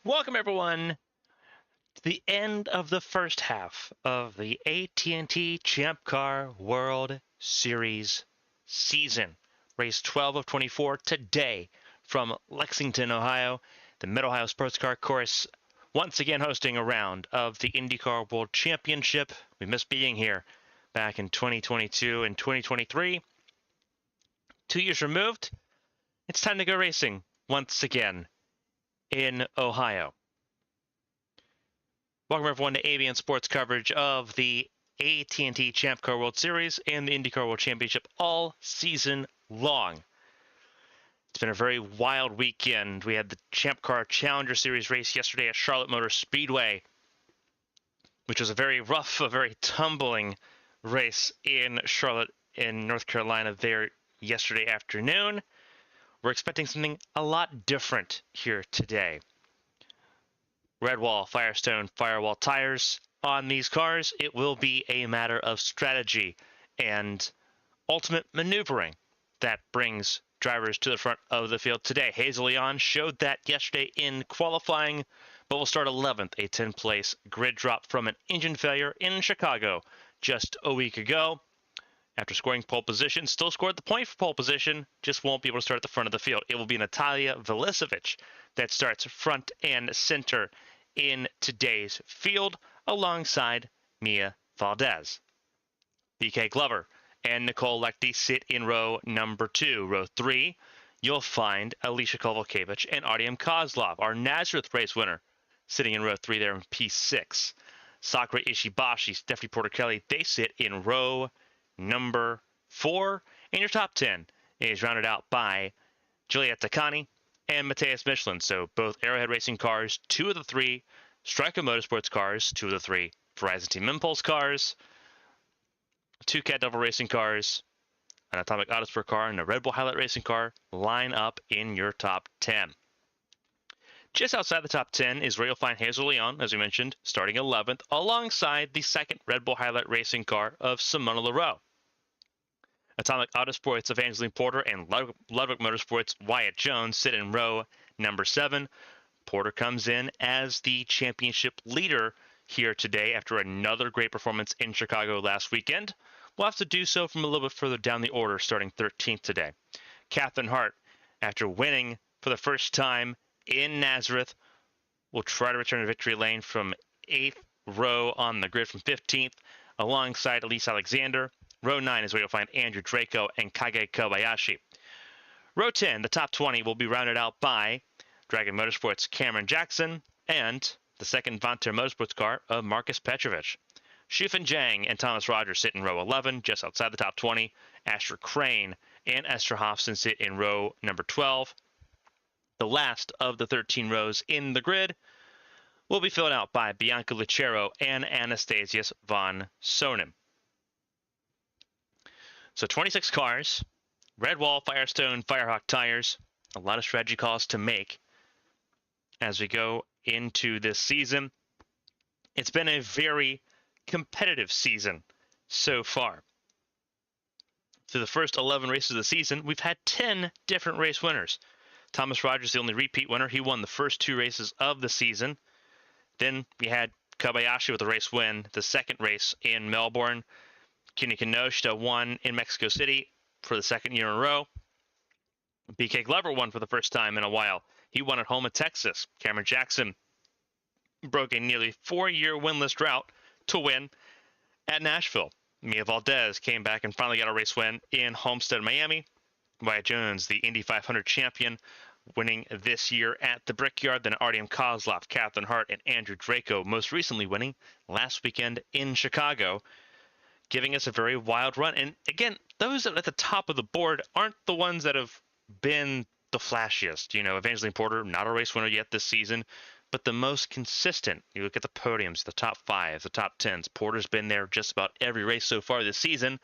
Welcome, everyone, to the end of the first half of the AT&T Champ Car World Series season. Race 12 of 24 today from Lexington, Ohio. The Mid-Ohio Sports Car Course once again hosting a round of the IndyCar World Championship. We missed being here back in 2022 and 2023. 2 years removed, it's time to go racing once again in Ohio. Welcome everyone to ABN Sports coverage of the AT&T Champ Car World Series and the IndyCar World Championship all season long. It's been a very wild weekend. We had the Champ Car Challenger Series race yesterday at Charlotte Motor Speedway, which was a very rough, a very tumbling race in Charlotte in North Carolina there yesterday afternoon. We're expecting something a lot different here today. Red wall, Firestone, Firewall tires on these cars. It will be a matter of strategy and ultimate maneuvering that brings drivers to the front of the field today. Hazel Leon showed that yesterday in qualifying, but will start 11th, a 10th-place grid drop from an engine failure in Chicago just a week ago. After scoring pole position, still scored the point for pole position, just won't be able to start at the front of the field. It will be Natalia Velisevic that starts front and center in today's field alongside Mia Valdez. BK Glover and Nicole Lechty sit in row number 2. Row 3, you'll find Alicia Kovalkiewicz and Artyom Kozlov, our Nazareth race winner, sitting in row 3 there in P6. Sakura Ishibashi, Stephanie Porter-Kelly, they sit in row number 4, and your top 10 is rounded out by Juliette Takani and Matthias Michelin. So both Arrowhead Racing cars, 2 of the 3, Stryker Motorsports cars, 2 of the 3, Verizon Team Impulse cars, 2 Cat Devil Racing cars, an Atomic Autosport car, and a Red Bull Highlight Racing car line up in your top 10. Just outside the top 10 is where you'll find Hazel Leon, as we mentioned, starting 11th, alongside the second Red Bull Highlight Racing car of Simona Leroux. Atomic Autosports' Evangeline Porter and Ludwig Motorsports' Wyatt Jones sit in row number 7. Porter comes in as the championship leader here today after another great performance in Chicago last weekend. We'll have to do so from a little bit further down the order, starting 13th today. Catherine Hart, after winning for the first time in Nazareth, will try to return to victory lane from 8th row on the grid from 15th, alongside Elise Alexander. Row 9 is where you'll find Andrew Draco and Kage Kobayashi. Row 10, the top 20, will be rounded out by Dragon Motorsports' Cameron Jackson and the second Vontair Motorsports car of Marcus Petrovich. Shufin Zhang and Thomas Rogers sit in row 11, just outside the top 20. Asher Crane and Esther Hofson sit in row number 12. The last of the 13 rows in the grid will be filled out by Bianca Lucero and Anastasius von Sonnen. So 26 cars, Red Wall, Firestone, Firehawk tires, a lot of strategy calls to make as we go into this season. It's been a very competitive season so far. Through the first 11 races of the season, we've had 10 different race winners. Thomas Rogers, the only repeat winner, he won the first 2 races of the season. Then we had Kobayashi with a race win, the second race in Melbourne. Kenny Kinoshita won in Mexico City for the second year in a row. BK Glover won for the first time in a while. He won at home in Texas. Cameron Jackson broke a nearly 4-year winless drought to win at Nashville. Mia Valdez came back and finally got a race win in Homestead, Miami. Wyatt Jones, the Indy 500 champion, winning this year at the Brickyard. Then Artyom Kozlov, Catherine Hart, and Andrew Draco, most recently winning last weekend in Chicago, giving us a very wild run. And again, those at the top of the board aren't the ones that have been the flashiest. You know, Evangeline Porter, not a race winner yet this season, but the most consistent. You look at the podiums, the top 5, the top 10s. Porter's been there just about every race so far this season.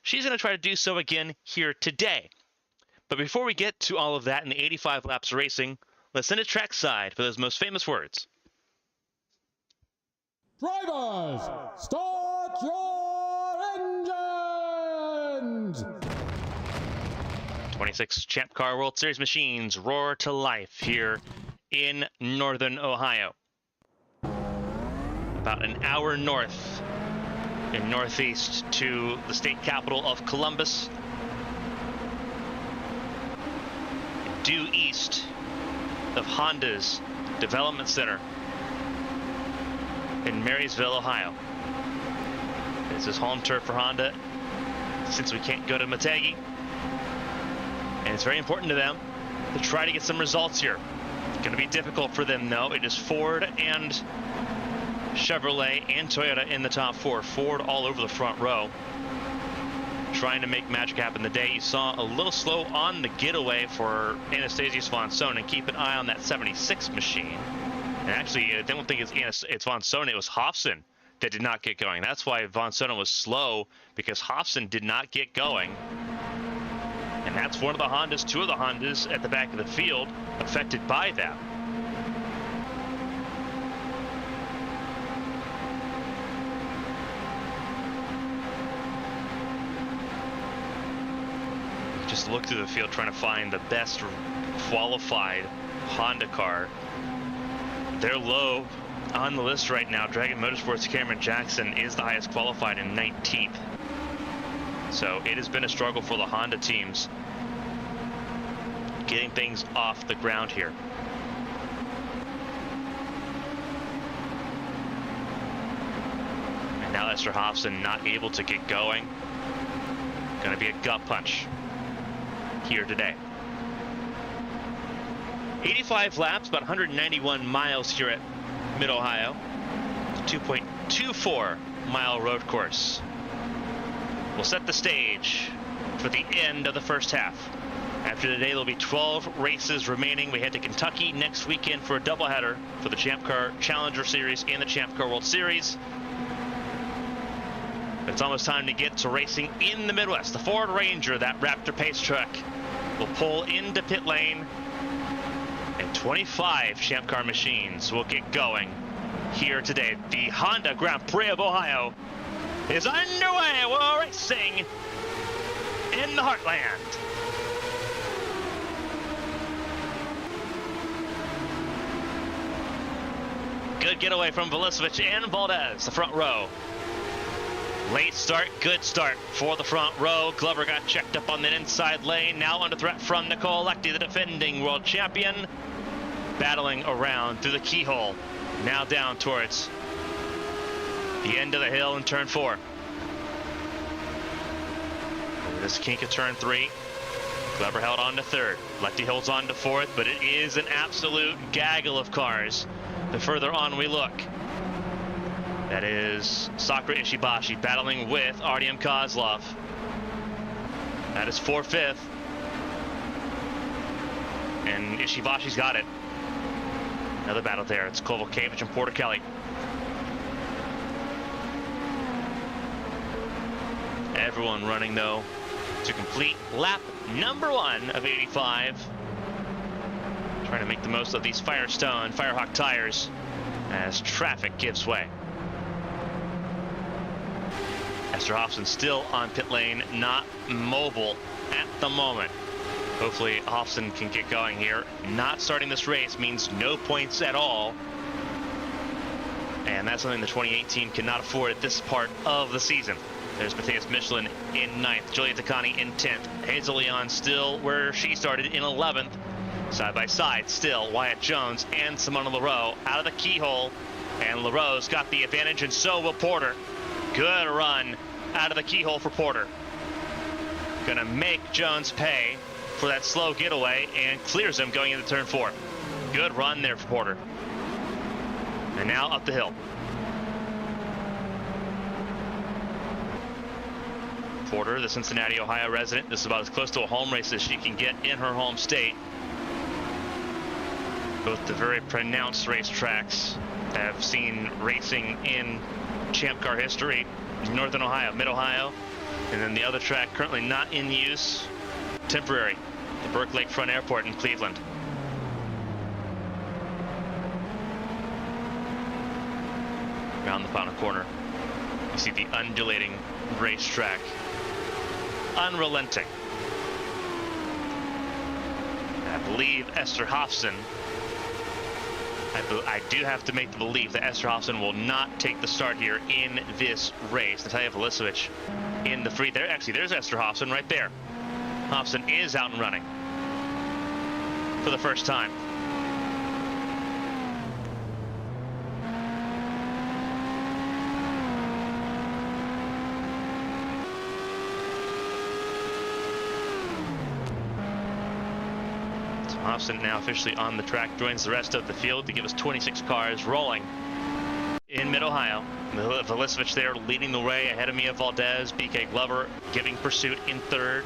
She's going to try to do so again here today. But before we get to all of that in the 85 laps of racing, let's send it trackside for those most famous words. Drivers, start your engines! 26 Champ Car World Series machines roar to life here in northern Ohio. About an hour north and northeast to the state capital of Columbus. Due east of Honda's Development Center in Marysville, Ohio. This is home turf for Honda since we can't go to Mategi. And it's very important to them to try to get some results here. It's going to be difficult for them, though. It is Ford and Chevrolet and Toyota in the top four. Ford all over the front row, trying to make magic happen today. You saw a little slow on the getaway for Anastasius von Sohn. Keep an eye on that 76 machine. And actually, I don't think it's von Sohn. It was Hofson that did not get going. That's why von Sohn was slow, because Hofson did not get going. And that's one of the Hondas, two of the Hondas at the back of the field affected by that. Just look through the field trying to find the best qualified Honda car. They're low on the list right now. Dragon Motorsports' Cameron Jackson is the highest qualified in 19th. So it has been a struggle for the Honda teams getting things off the ground here. And now Esther Hofson not able to get going. Going to be a gut punch here today. 85 laps, about 191 miles here at Mid-Ohio. 2.24 mile road course. We'll set the stage for the end of the first half. After today, there'll be 12 races remaining. We head to Kentucky next weekend for a doubleheader for the Champ Car Challenger Series and the Champ Car World Series. But it's almost time to get to racing in the Midwest. The Ford Ranger, that Raptor pace truck, will pull into pit lane, and 25 Champ Car machines will get going here today. The Honda Grand Prix of Ohio is underway. We're racing in the Heartland. Good getaway from Velisevich and Valdez, the front row. Late start, good start for the front row. Glover got checked up on the inside lane. Now under threat from Nicole Lecty, the defending world champion. Battling around through the keyhole. Now down towards the end of the hill in turn 4. This kink of turn 3. Glover held on to 3rd. Lecty holds on to 4th, but it is an absolute gaggle of cars the further on we look. That is Sakura Ishibashi battling with Artyom Kozlov. That is 4th. And Ishibashi's got it. Another battle there. It's Kovalkiewicz and Porter Kelly. Everyone running, though, to complete lap number 1 of 85. Trying to make the most of these Firestone Firehawk tires as traffic gives way. Esther Hofson still on pit lane, not mobile at the moment. Hopefully Hofson can get going here. Not starting this race means no points at all. And that's something the 2018 cannot afford at this part of the season. There's Matthias Michelin in 9th, Julia Takani in 10th. Hazel Leon still where she started in 11th. Side by side still Wyatt Jones and Simona LaRoe out of the keyhole. And LaRoe's got the advantage, and so will Porter. Good run out of the keyhole for Porter. Gonna make Jones pay for that slow getaway and clears him going into turn 4. Good run there for Porter. And now up the hill. Porter, the Cincinnati, Ohio resident. This is about as close to a home race as she can get in her home state. Both the very pronounced racetracks have seen racing in Champ Car history. Northern Ohio, Mid-Ohio, and then the other track currently not in use, temporary, the Burke Lakefront Airport in Cleveland. Around the final corner, you see the undulating racetrack, unrelenting. I believe Esther Hofson I do have to make the belief that Esterhofsen will not take the start here in this race. Natalia Velisevich in the free. There, actually, there's Esterhofsen right there. Hofsen is out and running for the first time. Hofsen now officially on the track, joins the rest of the field to give us 26 cars rolling in Mid-Ohio. Velisevich there leading the way ahead of Mia Valdez. BK Glover giving pursuit in third.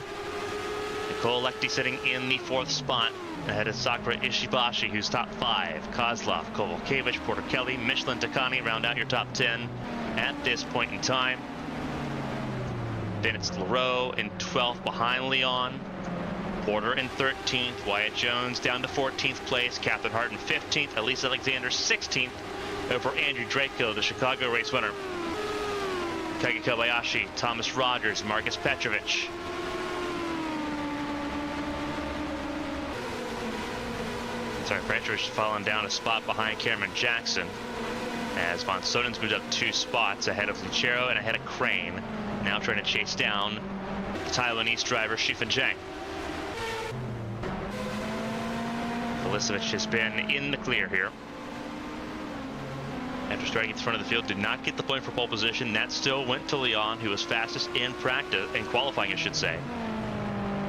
Nicole Lechty sitting in the fourth spot ahead of Sakura Ishibashi, who's top 5. Kozlov, Kovalkiewicz, Porter Kelly, Michelin Takani round out your top 10 at this point in time. Then it's LaRoe in 12th behind Leon. Porter in 13th, Wyatt Jones down to 14th place, Catherine Hart in 15th, Elise Alexander 16th over Andrew Draco, the Chicago race winner. Kagi Kobayashi, Thomas Rogers, Marcus Petrovich. Sorry, Petrovich falling down a spot behind Cameron Jackson as Von Sodens moved up 2 spots ahead of Lucero and ahead of Crane. Now trying to chase down the Taiwanese driver Shifan Zhang. Velisevich has been in the clear here. After starting at the front of the field, did not get the point for pole position. That still went to Leon, who was fastest in practice, in qualifying, I should say.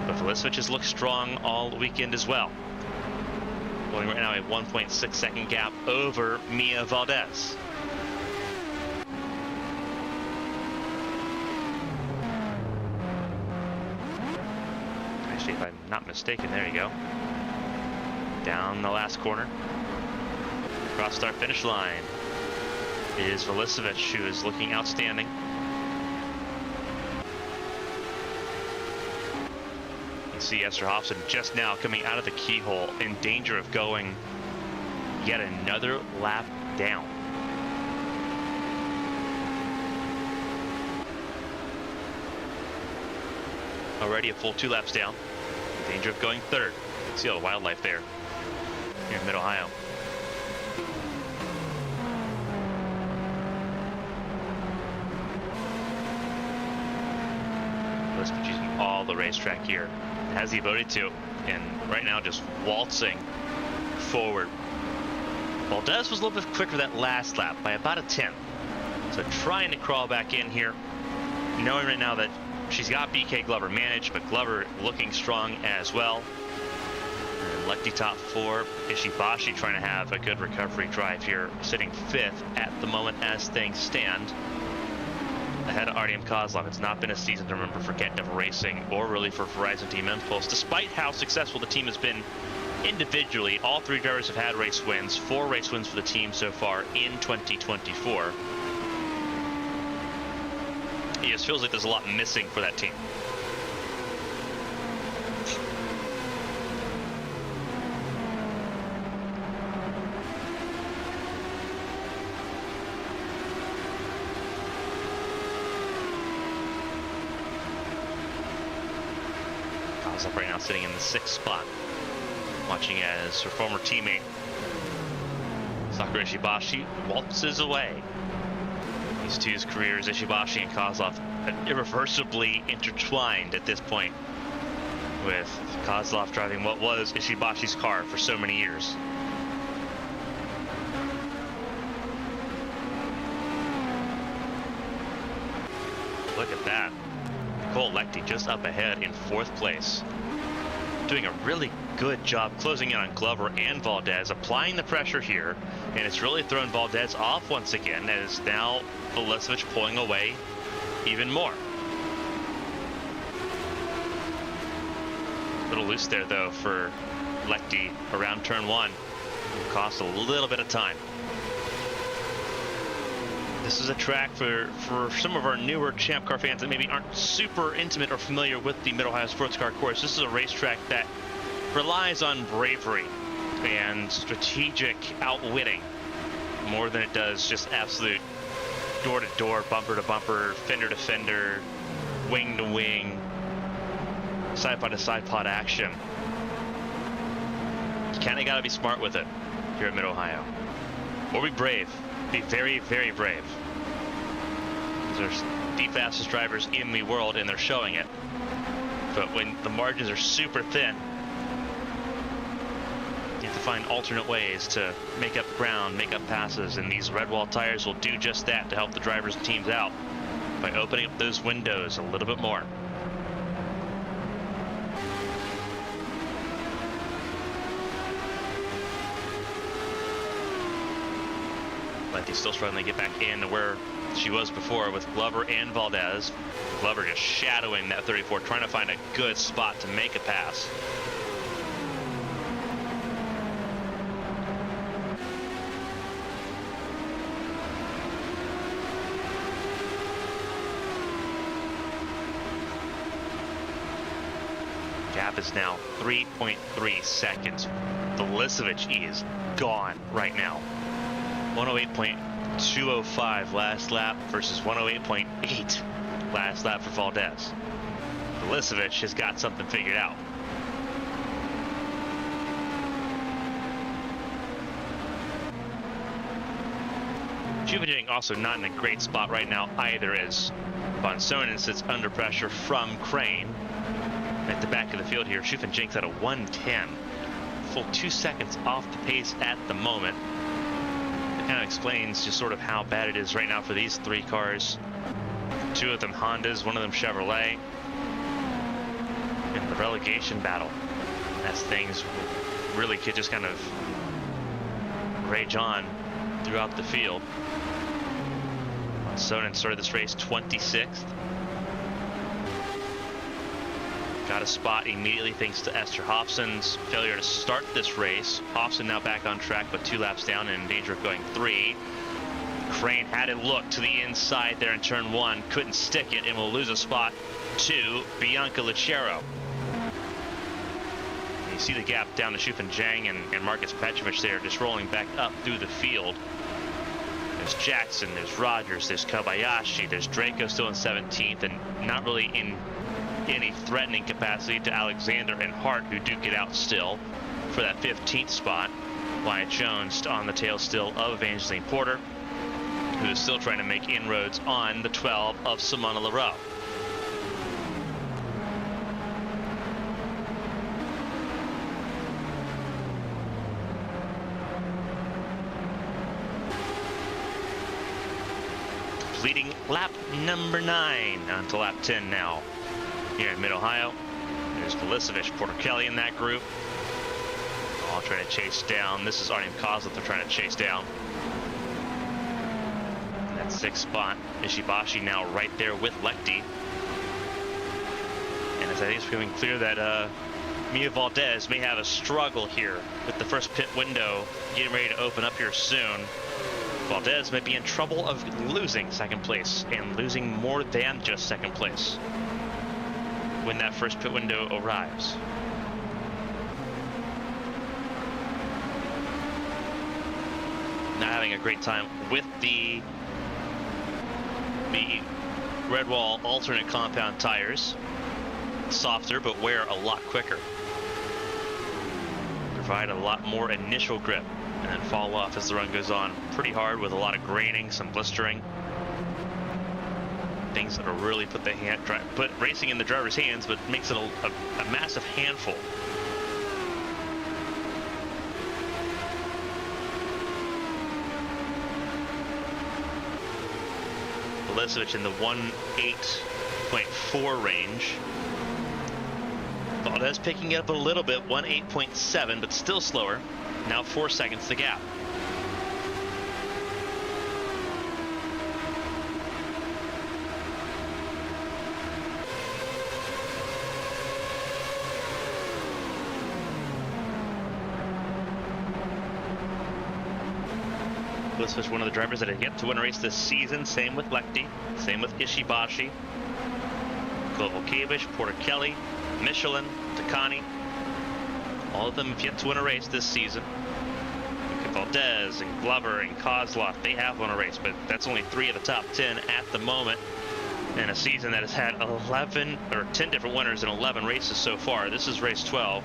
But Velisevich has looked strong all weekend as well. Holding right now a 1.6 second gap over Mia Valdez. Actually, if I'm not mistaken, there you go. Down the last corner, across start finish line is Velisevich, who is looking outstanding. You see Esterhofsen just now coming out of the keyhole in danger of going yet another lap down. Already a full 2 laps down, in danger of going third. See all the wildlife there here in Mid-Ohio. Velisevich using all the racetrack here. Has the ability to, and right now just waltzing forward. Valdez was a little bit quicker that last lap by about a 10th. So trying to crawl back in here, knowing right now that she's got BK Glover managed, but Glover looking strong as well. Lechty top 4, Ishibashi trying to have a good recovery drive here, sitting 5th at the moment as things stand. Ahead of Artyom Kozlov. It's not been a season to remember for Get-Never Racing or really for Verizon Team Impulse. Despite how successful the team has been individually, all 3 drivers have had race wins, 4 race wins for the team so far in 2024. It just feels like there's a lot missing for that team. Up right now, sitting in the 6th spot, watching as her former teammate Sakura Ishibashi waltzes away. These two's careers, Ishibashi and Kozlov, irreversibly intertwined at this point, with Kozlov driving what was Ishibashi's car for so many years. Look at that. Nicole Lechty just up ahead in 4th place. Doing a really good job closing in on Glover and Valdez, applying the pressure here, and it's really thrown Valdez off once again, as now Velisevich pulling away even more. A little loose there though for Lechty around turn 1. Cost a little bit of time. This is a track for some of our newer Champ Car fans that maybe aren't super intimate or familiar with the Mid-Ohio Sports Car course. This is a racetrack that relies on bravery and strategic outwitting more than it does just absolute door-to-door, bumper-to-bumper, fender-to-fender, wing-to-wing, side-pod-to-side pod action. You kind of got to be smart with it. here at Mid-Ohio. Or be brave. Be very, very brave. These are the fastest drivers in the world, and they're showing it. But when the margins are super thin, you have to find alternate ways to make up ground, make up passes, and these red wall tires will do just that to help the drivers and teams out by opening up those windows a little bit more. Letty's still struggling to get back in to where she was before with Glover and Valdez. Glover just shadowing that 34, trying to find a good spot to make a pass. Gap is now 3.3 seconds. Valisevich is gone right now. 108.205 last lap versus 108.8 last lap for Valdez. Valisevich has got something figured out. Juvenic also not in a great spot right now either, as Von Sonnen sits under pressure from Crane at the back of the field here. Juvenic at a 110, full 2 seconds off the pace at the moment. Kind of explains just sort of how bad it is right now for these three cars. Two of them Hondas, one of them Chevrolet. In the relegation battle, as things really could just kind of rage on throughout the field. Sonnen started this race 26th. Got a spot immediately thanks to Esther Hobson's failure to start this race. Hobson now back on track, but 2 laps down and in danger of going 3. Crane had it look to the inside there in turn 1, couldn't stick it, and will lose a spot to Bianca Lachero. You see the gap down to Shufan Zhang and Marcus Petrovich there, just rolling back up through the field. There's Jackson, there's Rogers, there's Kobayashi, there's Draco still in 17th, and not really in any threatening capacity to Alexander and Hart, who duke it out still for that 15th spot. Wyatt Jones on the tail still of Evangeline Porter, who is still trying to make inroads on the 12 of Simona Leroux. Completing lap number 9 onto lap 10 now. Here in Mid-Ohio, there's Valisevich, Porter Kelly in that group. All trying to chase down. This is Artem Kozlov they're trying to chase down. And that 6th spot, Ishibashi now right there with Lechty. And as I think it's becoming clear that Mia Valdez may have a struggle here with the first pit window getting ready to open up here soon. Valdez might be in trouble of losing 2nd place, and losing more than just 2nd place when that first pit window arrives. Not having a great time with the red wall alternate compound tires. Softer, but wear a lot quicker. Provide a lot more initial grip and then fall off as the run goes on. Pretty hard with a lot of graining, some blistering. Things that will really put racing in the driver's hands, but makes it a massive handful. Valisevich in the 1:8.4 range. Valdez picking it up a little bit, 1:8.7, but still slower. Now 4 seconds to gap. Valisevich, one of the drivers that had yet to win a race this season. Same with Lechty, same with Ishibashi, Kovalkiewicz, Porter Kelly, Michelin, Takani. All of them have yet to win a race this season. Valdez and Glover and Kozlov, they have won a race, but that's only 3 of the top 10 at the moment. In a season that has had 10 different winners in 11 races so far. This is race 12.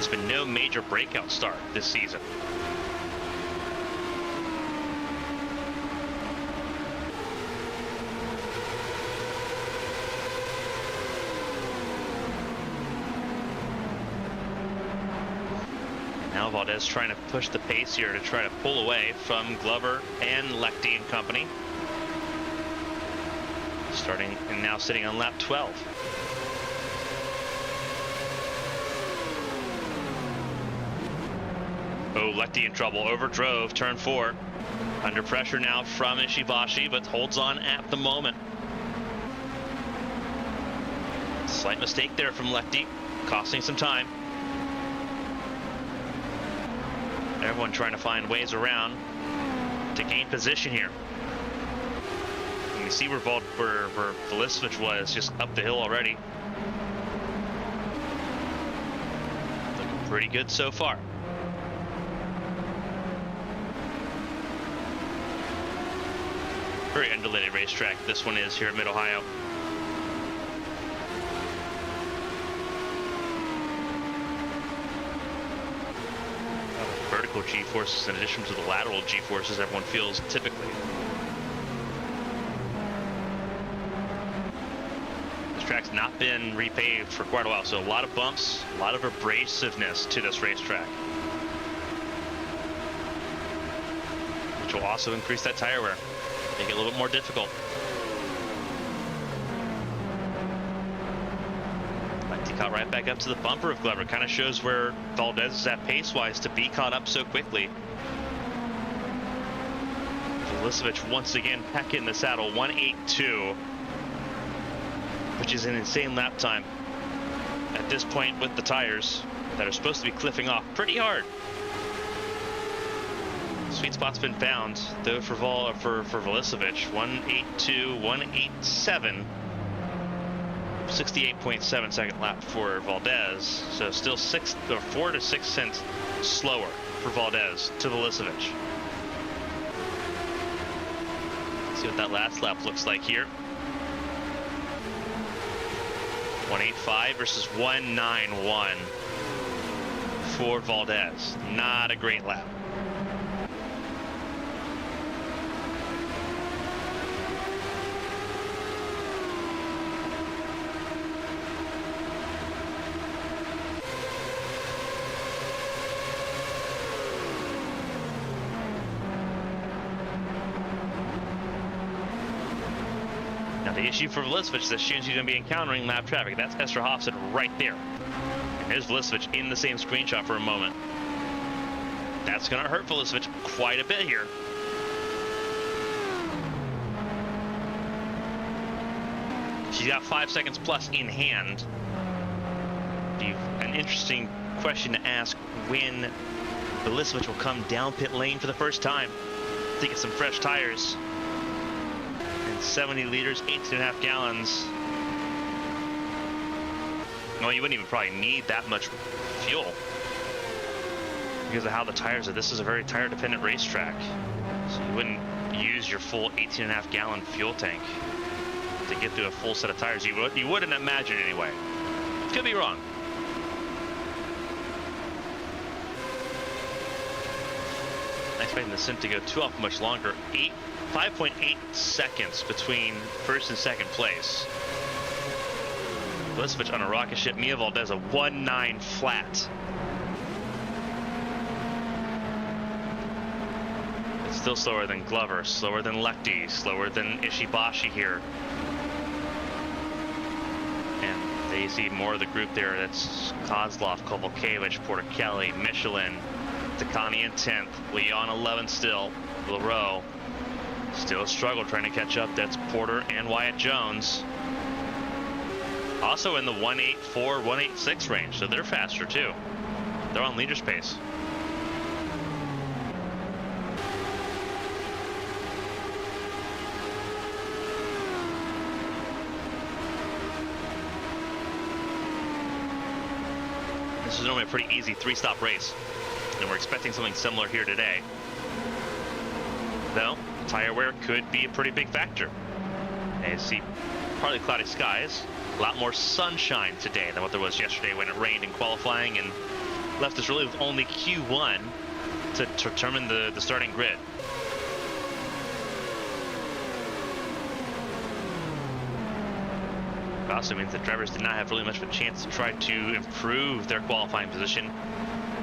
There's been no major breakout start this season. Now Valdez trying to push the pace here to try to pull away from Glover and Lechty and company. Starting and now sitting on lap 12. Oh, Lechty in trouble, overdrove, turn 4. Under pressure now from Ishibashi, but holds on at the moment. Slight mistake there from Lechty, costing some time. Everyone trying to find ways around to gain position here. And you see where Velisevich was, just up the hill already. Looking pretty good so far. Very undulated racetrack this one is here at Mid-Ohio. Vertical G-forces in addition to the lateral G-forces everyone feels typically. This track's not been repaved for quite a while, so a lot of bumps, a lot of abrasiveness to this racetrack, which will also increase that tire wear, make it a little bit more difficult. Caught right back up to the bumper of Glover. Kind of shows where Valdez is at pace-wise to be caught up so quickly. Velisevich once again back in the saddle, 1:8.2, which is an insane lap time at this point with the tires that are supposed to be cliffing off pretty hard. Sweet spot's been found though for Velisevich, 1:8.2, 1:8.7. 68.7 second lap for Valdez, so still 4 to 6 cents slower for Valdez to Velisevich. See what that last lap looks like here. 1:8.5 versus 1:9.1 for Valdez. Not a great lap. The issue for Velisevich is that she's going to be encountering lap traffic. That's Esther Hofstead right there. And there's Velisevich in the same screenshot for a moment. That's going to hurt Velisevich quite a bit here. She's got 5 seconds plus in hand. An interesting question to ask when Velisevich will come down pit lane for the first time to get some fresh tires. 70 liters, 18.5 gallons. No, you wouldn't even probably need that much fuel because of how the tires are. This is a very tire dependent racetrack, so you wouldn't use your full 18.5 gallon fuel tank to get through a full set of tires. You wouldn't imagine anyway. Could be wrong. I expecting the sim to go too off much longer. 5.8 seconds between first and second place. Velisevich on a rocket ship. Mia Valdez a 1.9 flat. It's still slower than Glover, slower than Lechty, slower than Ishibashi here. And there you see more of the group there. That's Kozlov, Kovalkiewicz, Porter Kelly, Michelin, Takani in 10th, Leon 11th still, LaRoe. Still a struggle trying to catch up. That's Porter and Wyatt Jones. Also in the 1:8.4, 1:8.6 range, so they're faster too. They're on leader's pace. This is normally a pretty easy 3-stop race, and we're expecting something similar here today. Though, tire wear could be a pretty big factor. And you see partly cloudy skies, a lot more sunshine today than what there was yesterday when it rained in qualifying and left us really with only Q1 to determine the starting grid. It also means that drivers did not have really much of a chance to try to improve their qualifying position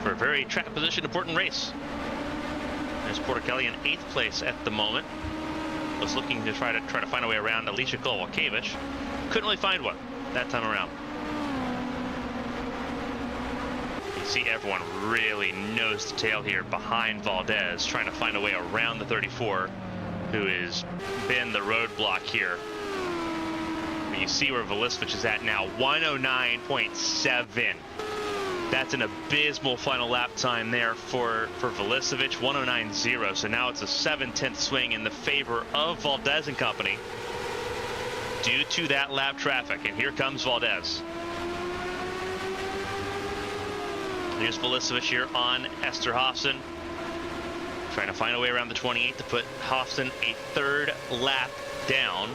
for a very track position important race. There's Porter Kelly in 8th place at the moment. Was looking to try to find a way around Alicia Kolwakevich. Couldn't really find one that time around. You see everyone really nose to tail here behind Valdez, trying to find a way around the 34, who has been the roadblock here. But you see where Velisevich is at now, 109.7. That's an abysmal final lap time there for Velisevich, 109.0. So now it's a 7/10 swing in the favor of Valdez and company due to that lap traffic. And here comes Valdez. Here's Velisevich here on Esther Hofson, trying to find a way around the 28 to put Hofson a 3rd lap down.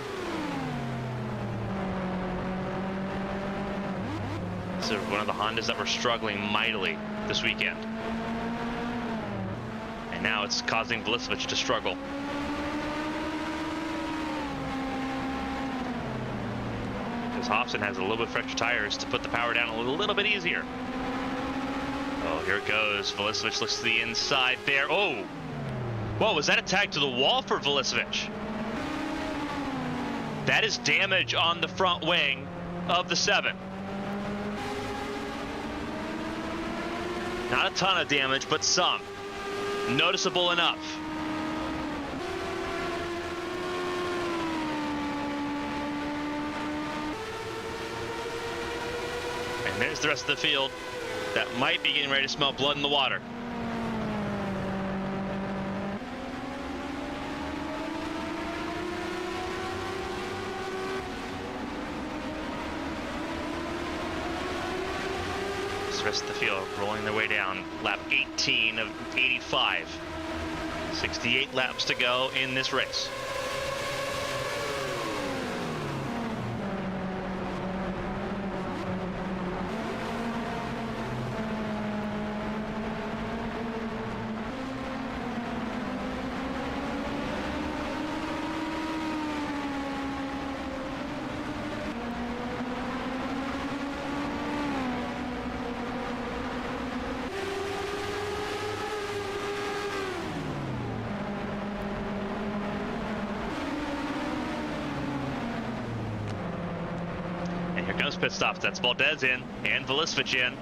So one of the Hondas that were struggling mightily this weekend. And now it's causing Velisevich to struggle. Because Hofson has a little bit fresher tires to put the power down a little bit easier. Oh, here it goes. Velisevich looks to the inside there. Oh! Whoa, was that a tag to the wall for Velisevich? That is damage on the front wing of the 7. Not a ton of damage, but some. Noticeable enough. And there's the rest of the field that might be getting ready to smell blood in the water. The rest of the field rolling their way down. Lap 18 of 85. 68 laps to go in this race. Pit stops. That's Valdez in and Velisevich in.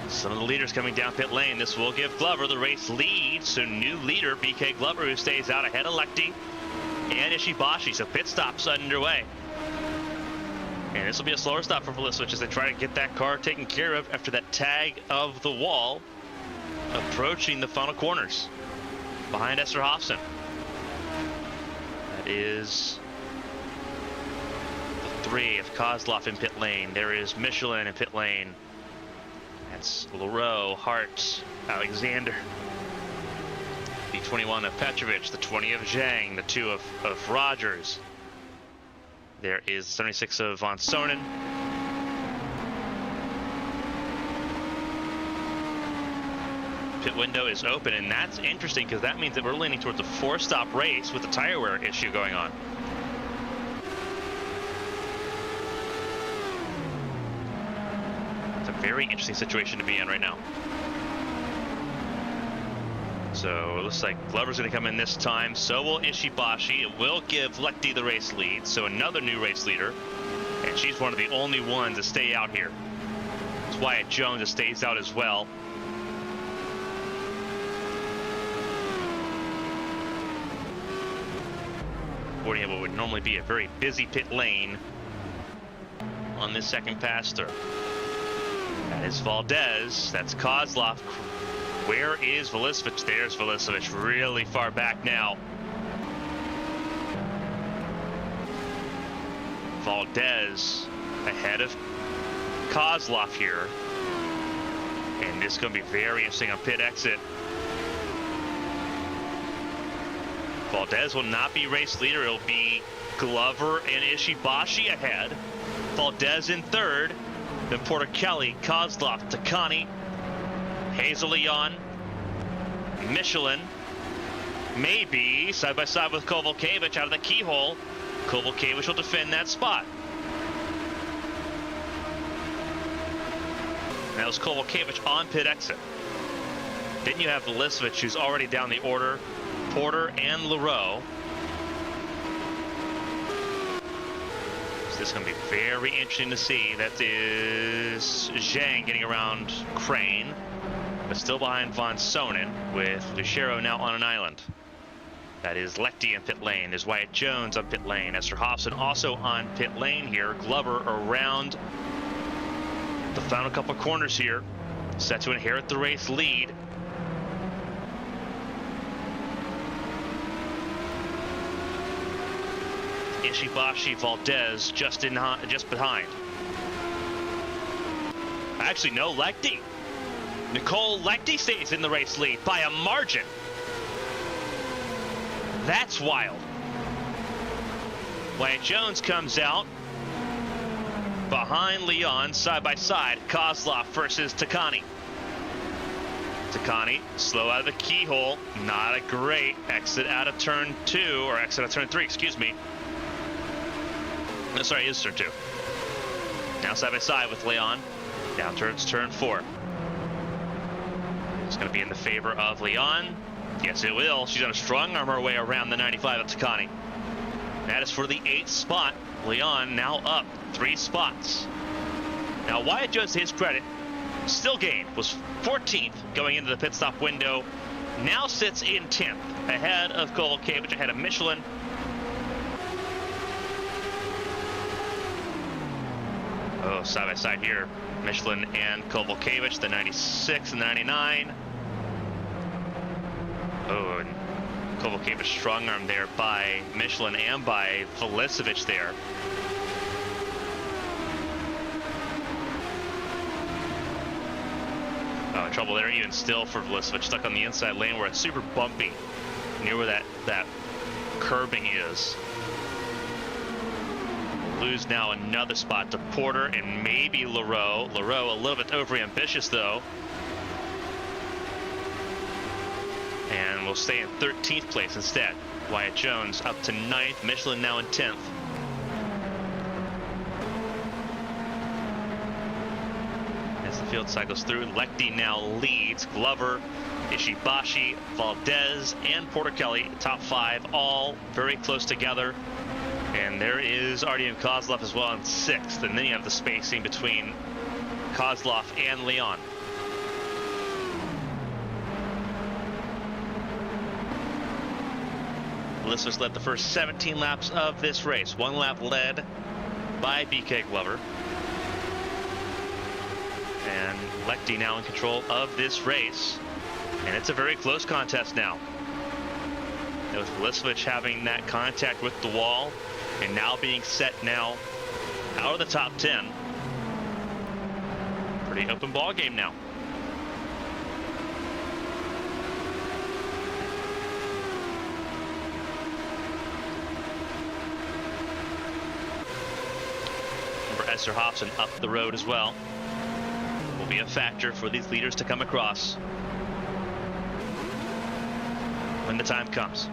Some of the leaders coming down pit lane. This will give Glover the race lead. So new leader BK Glover, who stays out ahead of Lecty and Ishibashi. So pit stops underway. And this will be a slower stop for Velisevich as they try to get that car taken care of after that tag of the wall, approaching the final corners behind Esther Hofson. That is 3 of Kozlov in pit lane. There is Michelin in pit lane. That's Leroux, Hart, Alexander. The 21 of Petrovich, the 20 of Zhang, the 2 of Rogers. There is 76 of Von Sonen. Pit window is open, and that's interesting because that means that we're leaning towards a 4-stop race with the tire wear issue going on. Very interesting situation to be in right now. So it looks like Glover's going to come in this time. So will Ishibashi. It will give Lecty the race lead. So another new race leader. And she's one of the only ones to stay out here. It's Wyatt Jones that stays out as well. Boarding what would normally be a very busy pit lane on this second pass through. That is Valdez. That's Kozlov. Where is Velisevich? There's Velisevich, really far back now. Valdez ahead of Kozlov here. And this is going to be very interesting on pit exit. Valdez will not be race leader. It'll be Glover and Ishibashi ahead. Valdez in 3rd. Then Porter Kelly, Kozlov, Takani, Hazel Leon, Michelin, maybe side by side with Kovalkiewicz out of the keyhole. Kovalkiewicz will defend that spot. That was Kovalkiewicz on pit exit. Then you have Lisevich, who's already down the order, Porter and Leroux. So this is going to be very interesting to see. That is Zhang getting around Crane, but still behind Von Sonen, with Lucero now on an island. That is Lechty in pit lane. There's Wyatt Jones on pit lane. Esther Hobson also on pit lane here. Glover around the final couple corners here, set to inherit the race lead. Ishibashi, Valdez just behind. Actually, no, Lechty. Nicole Lechty stays in the race lead by a margin. That's wild. Wyatt Jones comes out behind Leon, side by side. Kozlov versus Takani. Takani slow out of the keyhole. Not a great exit out of turn 2, or exit out of turn 3, excuse me. No, sorry, it is turn 2. Now side by side with Leon. Down towards turn 4. It's going to be in the favor of Leon. Yes, it will. She's going to strong arm her way around the 95 of Takani. That is for the 8th spot. Leon now up 3 spots. Now Wyatt Jones, to his credit, still gained, was 14th going into the pit stop window. Now sits in 10th, ahead of Kovalkiewicz, ahead of Michelin. Oh, side by side here, Michelin and Kovalkiewicz, the 96 and 99. Oh, and Kovalkiewicz strong arm there by Michelin and by Felicevich there. Oh, trouble there even still for Felicevich, stuck on the inside lane where it's super bumpy, near where that curbing is. Lose now another spot to Porter and maybe Leroux. Leroux a little bit over ambitious though. And we'll stay in 13th place instead. Wyatt Jones up to 9th, Michelin now in 10th. As the field cycles through, Lechty now leads. Glover, Ishibashi, Valdez, and Porter Kelly, top 5, all very close together. And there is Artyom Kozlov as well in 6th. And then you have the spacing between Kozlov and Leon. Listeners led the first 17 laps of this race. 1 lap led by BK Glover. And Lechty now in control of this race. And it's a very close contest now. With Lisevich having that contact with the wall and now being set now out of the top 10. Pretty open ball game now. Remember, Esther Hobson up the road as well. Will be a factor for these leaders to come across when the time comes.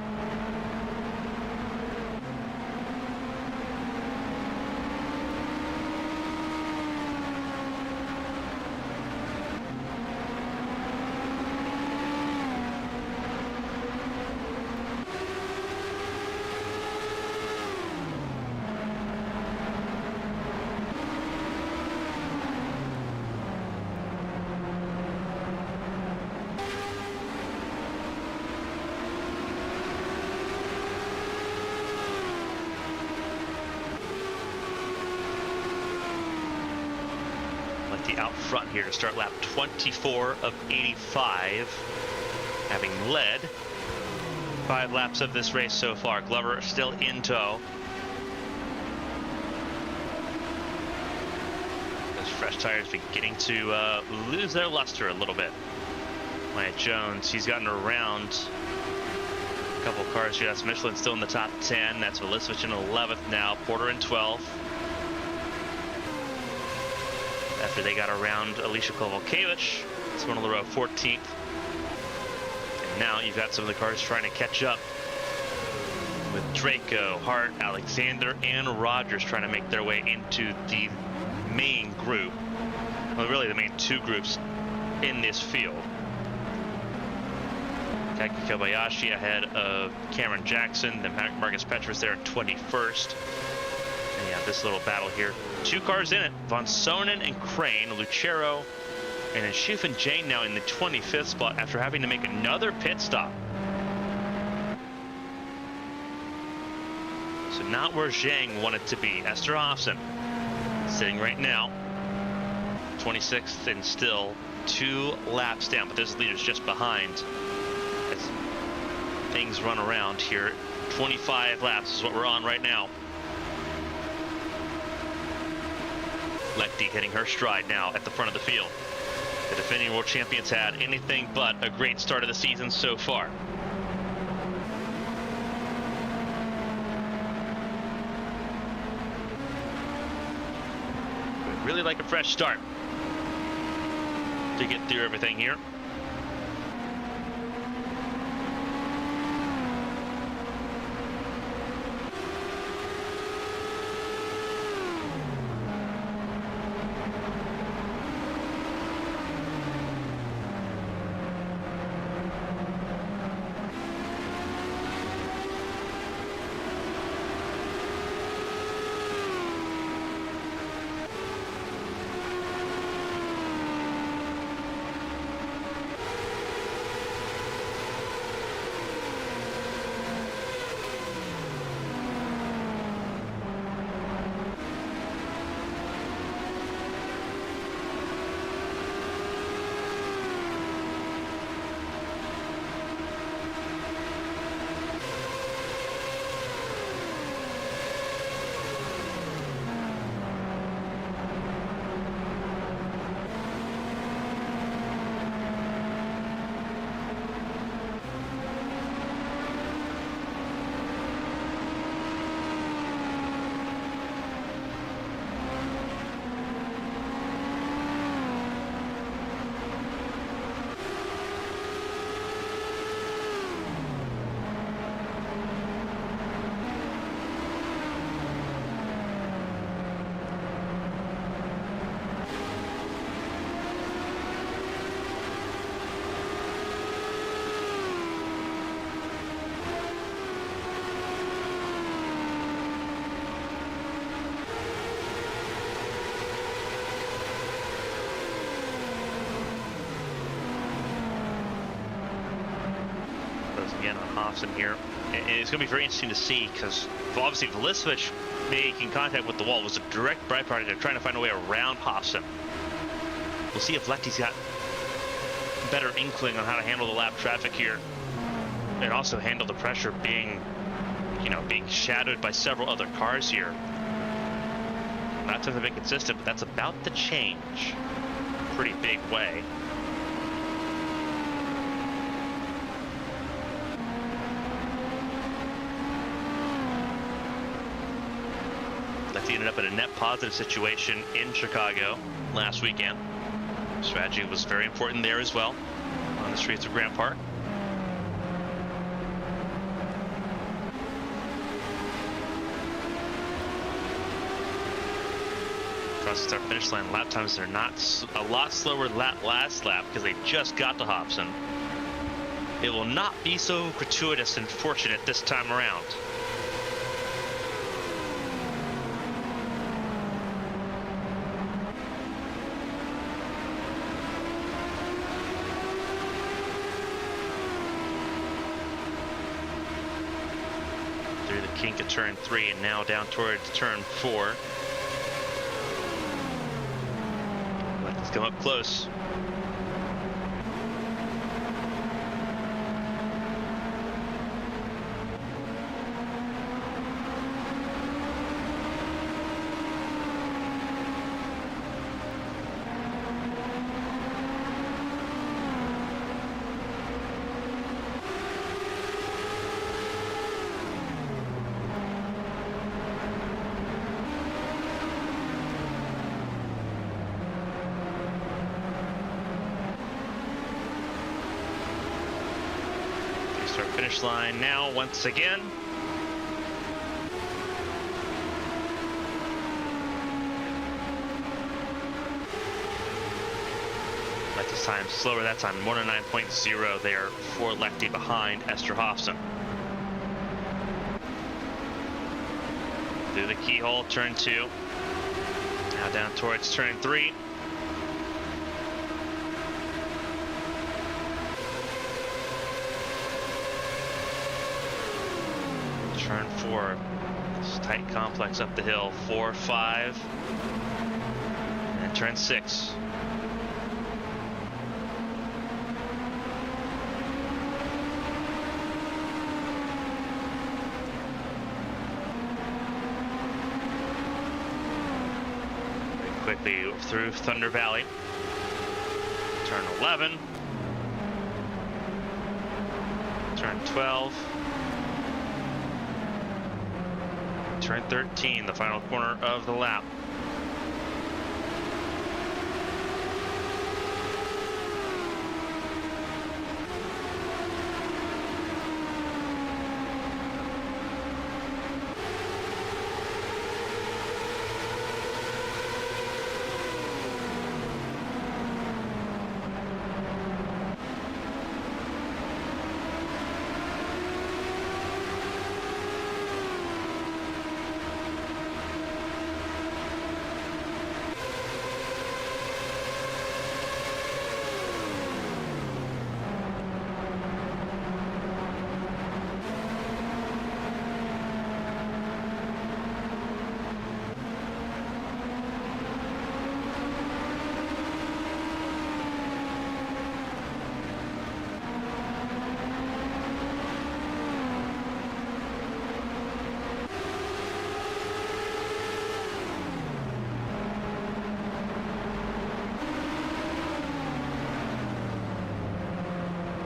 Out front here to start lap 24 of 85, having led 5 laps of this race so far. Glover still in tow. Those fresh tires beginning to lose their luster a little bit. Wyatt Jones, he's gotten around a couple of cars here. That's Michelin still in the top 10. That's Felicevich in 11th now. Porter in 12th. after they got around Alicia Kovalkiewicz. Simona Leroux 14th. And now you've got some of the cars trying to catch up with Draco, Hart, Alexander, and Rogers trying to make their way into the main group. Well, really the main two groups in this field. Taki Kobayashi ahead of Cameron Jackson, then Marcus Petrus there in 21st. And yeah, this little battle here. Two cars in it, Von Sonen and Crane, Lucero, and then Schiff and Jane now in the 25th spot after having to make another pit stop. So not where Zhang wanted to be. Esther Hofson sitting right now, 26th and still 2 laps down, but this leader's just behind as things run around here. 25 laps is what we're on right now. Lechty hitting her stride now at the front of the field. The defending world champions had anything but a great start of the season so far. We'd really like a fresh start to get through everything here. Again on Hofson here. And it's going to be very interesting to see because obviously Velisevich making contact with the wall was a direct byproduct of trying to find a way around Hofson. We'll see if Lechty's got better inkling on how to handle the lap traffic here and also handle the pressure being, being shadowed by several other cars here. Not something to be consistent, but that's about to change. Pretty big way. He ended up in a net positive situation in Chicago last weekend. Strategy was very important there as well on the streets of Grant Park. Across the start finish line, lap times are not a lot slower than that last lap because they just got to Hobson. It will not be so gratuitous and fortunate this time around. Kink at turn 3 and now down towards turn 4. Let's come up close. finish line now once again. This time slower that time, 109.0 there for Lefty behind Esther Hofson. Through the keyhole, turn 2. Now down towards turn 3. Turn 4. This tight complex up the hill. 4, 5. And turn 6. Quickly through Thunder Valley. Turn 11. Turn 12. Turn 13, the final corner of the lap.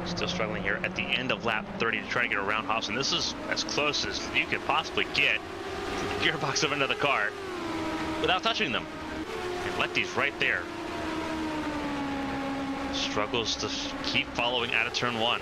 Still struggling here at the end of lap 30 to try to get around Hobson. This is as close as you could possibly get to the gearbox of another car without touching them. And Lefty's right there. Struggles to keep following out of turn 1.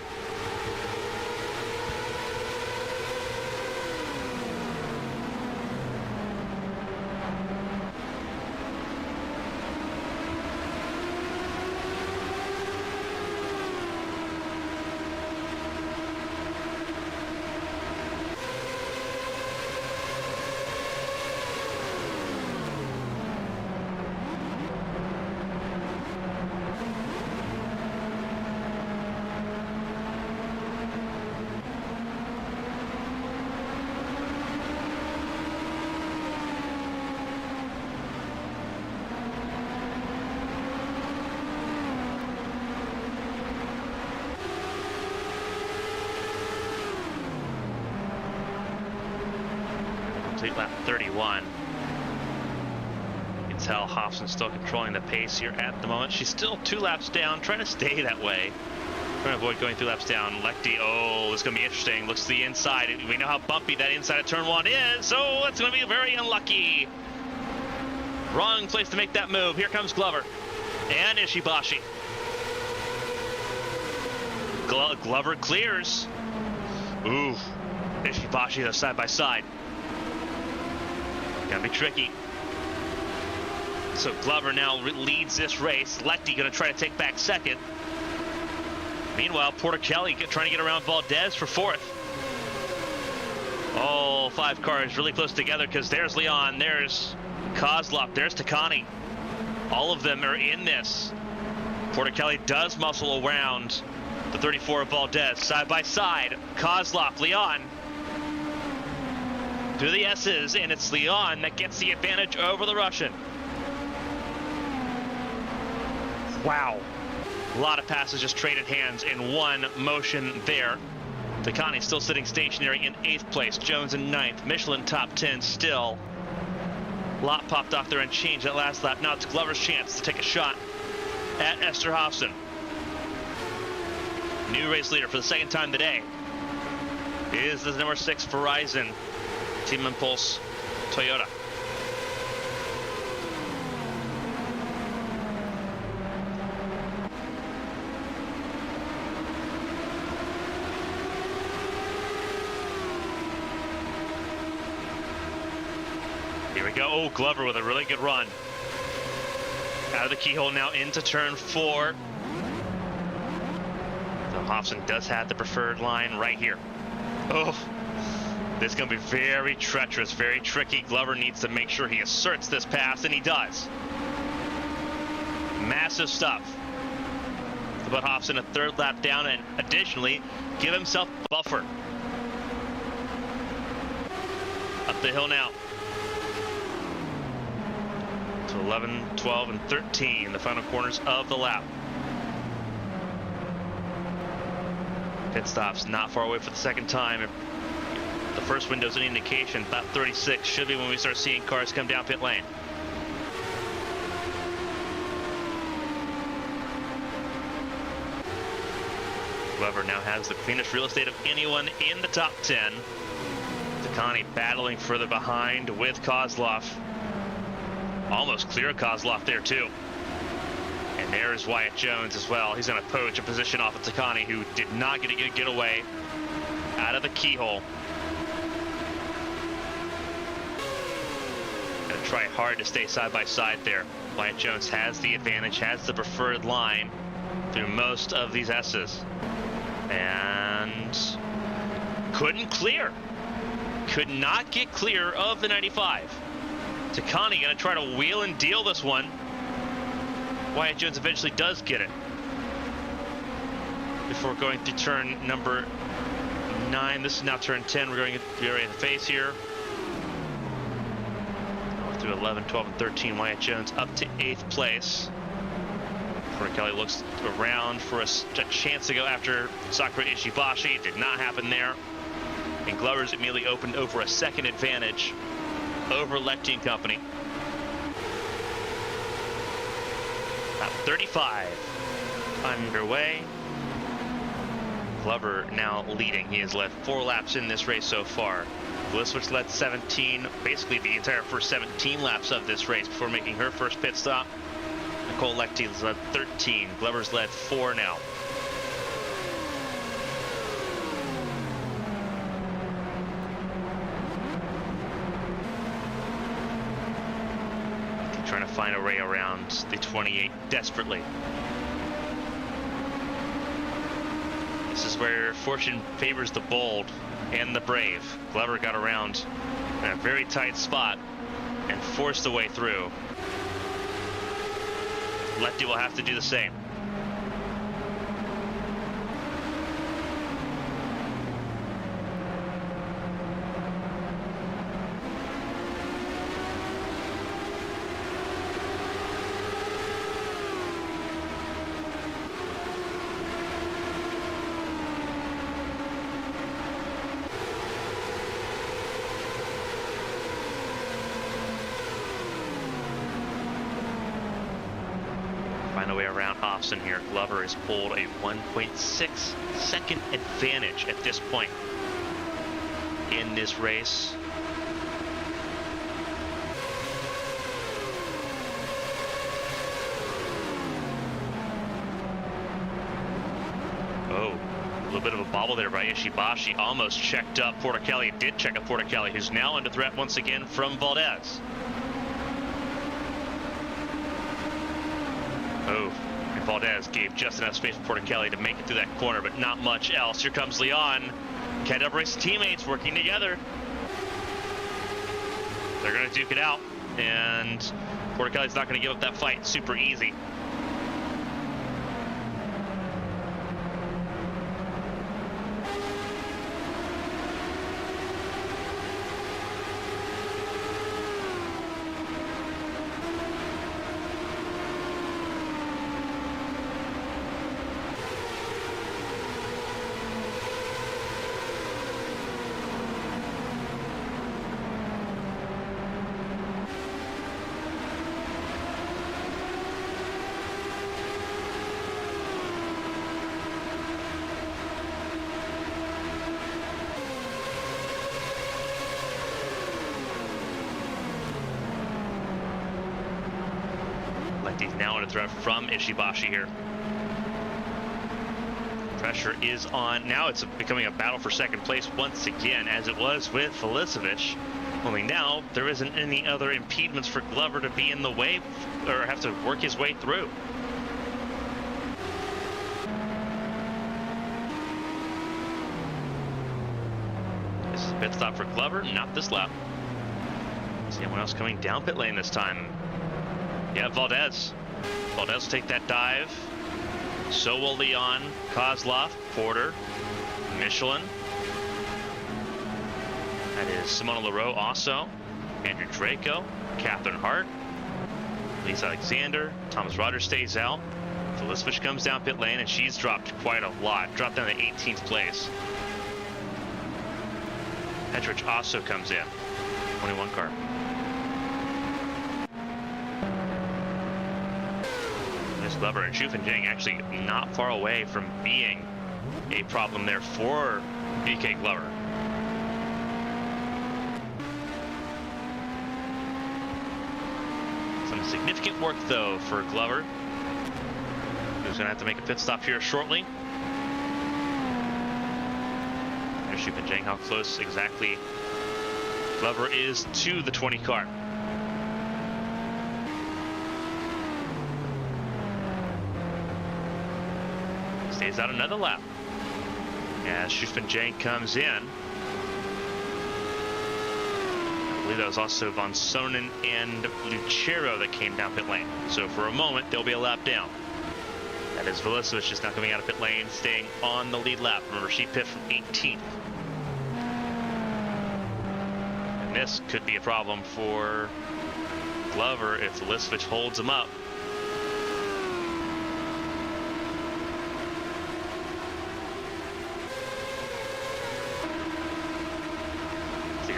Lap 31. You can tell Hobson's still controlling the pace here at the moment. She's still 2 laps down, trying to stay that way. Trying to avoid going 3 laps down. Lefty, oh, it's going to be interesting. Looks to the inside. We know how bumpy that inside of turn 1 is, so it's going to be very unlucky. Wrong place to make that move. Here comes Glover and Ishibashi. Glover clears. Ooh, Ishibashi though side by side. Gonna be tricky. So Glover now leads this race. Lefty gonna try to take back second. Meanwhile, Porter Kelly trying to get around Valdez for 4th. All 5 cars really close together because there's Leon, there's Kozlov, there's Takani. All of them are in this. Porter Kelly does muscle around the 34 of Valdez. Side by side, Kozlov, Leon. Through the S's, and it's Leon that gets the advantage over the Russian. Wow. A lot of passes just traded hands in one motion there. Takani still sitting stationary in 8th place. Jones in 9th. Michelin top 10 still. Lot popped off there and changed that last lap. Now it's Glover's chance to take a shot at Esther Hofson. New race leader for the 2nd time today is the number 6 Verizon Team Impulse Toyota. Here we go. Oh, Glover with a really good run. Out of the keyhole now into turn 4. So Hobson does have the preferred line right here. Oh, this is going to be very treacherous, very tricky. Glover needs to make sure he asserts this pass, and he does. Massive stuff. To put Hobson a third lap down and additionally give himself a buffer. Up the hill now. To 11, 12, and 13, the final corners of the lap. Pit stops not far away for the second time. If the first window's an indication, about 36 should be when we start seeing cars come down pit lane. Glover now has the cleanest real estate of anyone in the top 10. Takani battling further behind with Kozlov. Almost clear Kozlov there too. And there's Wyatt Jones as well. He's going to poach a position off of Takani, who did not get a good getaway out of the keyhole. Going to try hard to stay side by side there. Wyatt Jones has the advantage, has the preferred line through most of these S's. And couldn't clear. Could not get clear of the 95. Takani going to try to wheel and deal this one. Wyatt Jones eventually does get it. Before going through turn number 9. This is now turn 10. We're going to be ready to face here. Through 11, 12, and 13. Wyatt Jones up to 8th place. Kelly looks around for a chance to go after Sakura Ishibashi. It did not happen there. And Glover's immediately opened over a second advantage over Lexington Company. Lap 35 underway. Glover now leading. He has led 4 laps in this race so far. Gliswich led 17, basically the entire first 17 laps of this race before making her first pit stop. Nicole Lechty's led 13. Glover's led 4 now. Trying to find a way around the 28 desperately. This is where fortune favors the bold and the brave. Glover got around in a very tight spot and forced the way through. Lefty will have to do the same. Find a way around Hobson here. Glover has pulled a 1.6 second advantage at this point in this race. Oh, a little bit of a bobble there by Ishibashi. Almost checked up Porticelli. Did check up Porticelli, who's now under threat once again from Valdez. Oh, and Valdez gave just enough space for Porticelli to make it through that corner, but not much else. Here comes Leon. Can't race teammates working together. They're going to duke it out, and Porticelli's not going to give up that fight super easy. He's now under threat from Ishibashi here. Pressure is on. Now it's becoming a battle for second place once again, as it was with Felicevich. Only now there isn't any other impediments for Glover to be in the way or have to work his way through. This is a pit stop for Glover, not this lap. See anyone else coming down pit lane this time. Yeah, Valdez. Valdez will take that dive. So will Leon, Kozlov, Porter, Michelin. That is Simona Leroux also. Andrew Draco, Catherine Hart, Lisa Alexander, Thomas Rogers stays out. Felicevich comes down pit lane, and she's dropped quite a lot. Dropped down to 18th place. Petrich also comes in. 21 car. Glover and Schufenjang actually not far away from being a problem there for BK Glover. Some significant work though for Glover, who's going to have to make a pit stop here shortly. There's Schufenjang, how close exactly Glover is to the 20 car. Stays out another lap as Schufenjang comes in. I believe that was also Von Sonen and Lucero that came down pit lane. So for a moment, there'll be a lap down. That is Felicevich just now coming out of pit lane, staying on the lead lap. Remember, she pit from 18th. And this could be a problem for Glover if Felicevich holds him up.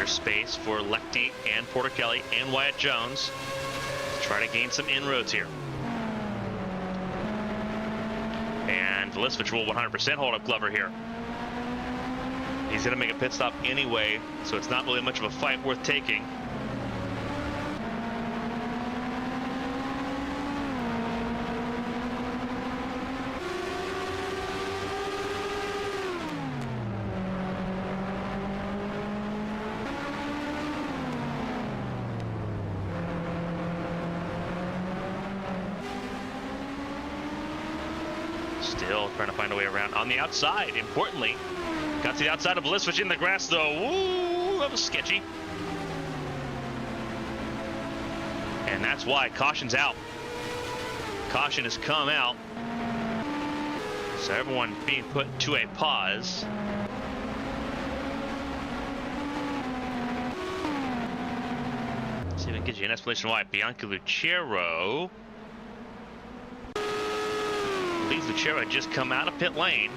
Space for Lecty and Porter Kelly and Wyatt Jones to try to gain some inroads here. And Felicevich will 100% hold up Glover here. He's going to make a pit stop anyway, so it's not really much of a fight worth taking. Still trying to find a way around on the outside. Importantly, got to the outside of Felicevich in the grass though. Ooh, that was sketchy. And that's why caution's out. Caution has come out. So everyone being put to a pause. Let's see if we can get you an explanation why. Bianca Lucero. Lucero had just come out of pit lane.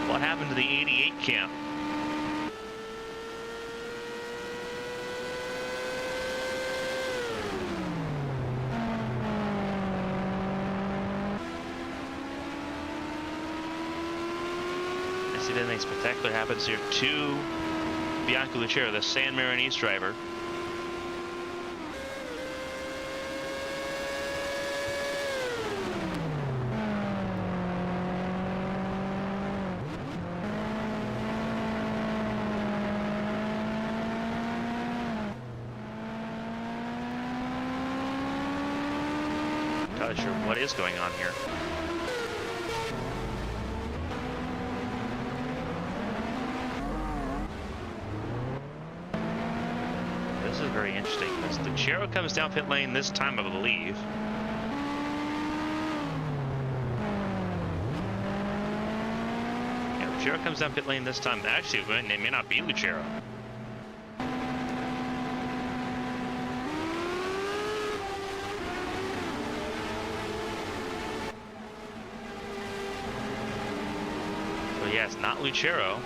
What happened to the 88 camp? Let's see if anything spectacular happens here to Bianca Lucero, the San Marinese driver. Not sure what is going on here. This is very interesting because Lucero comes down pit lane this time, I believe. Yeah, Lucero comes down pit lane this time. Actually, it may not be Lucero. Yeah, it's not Lucero.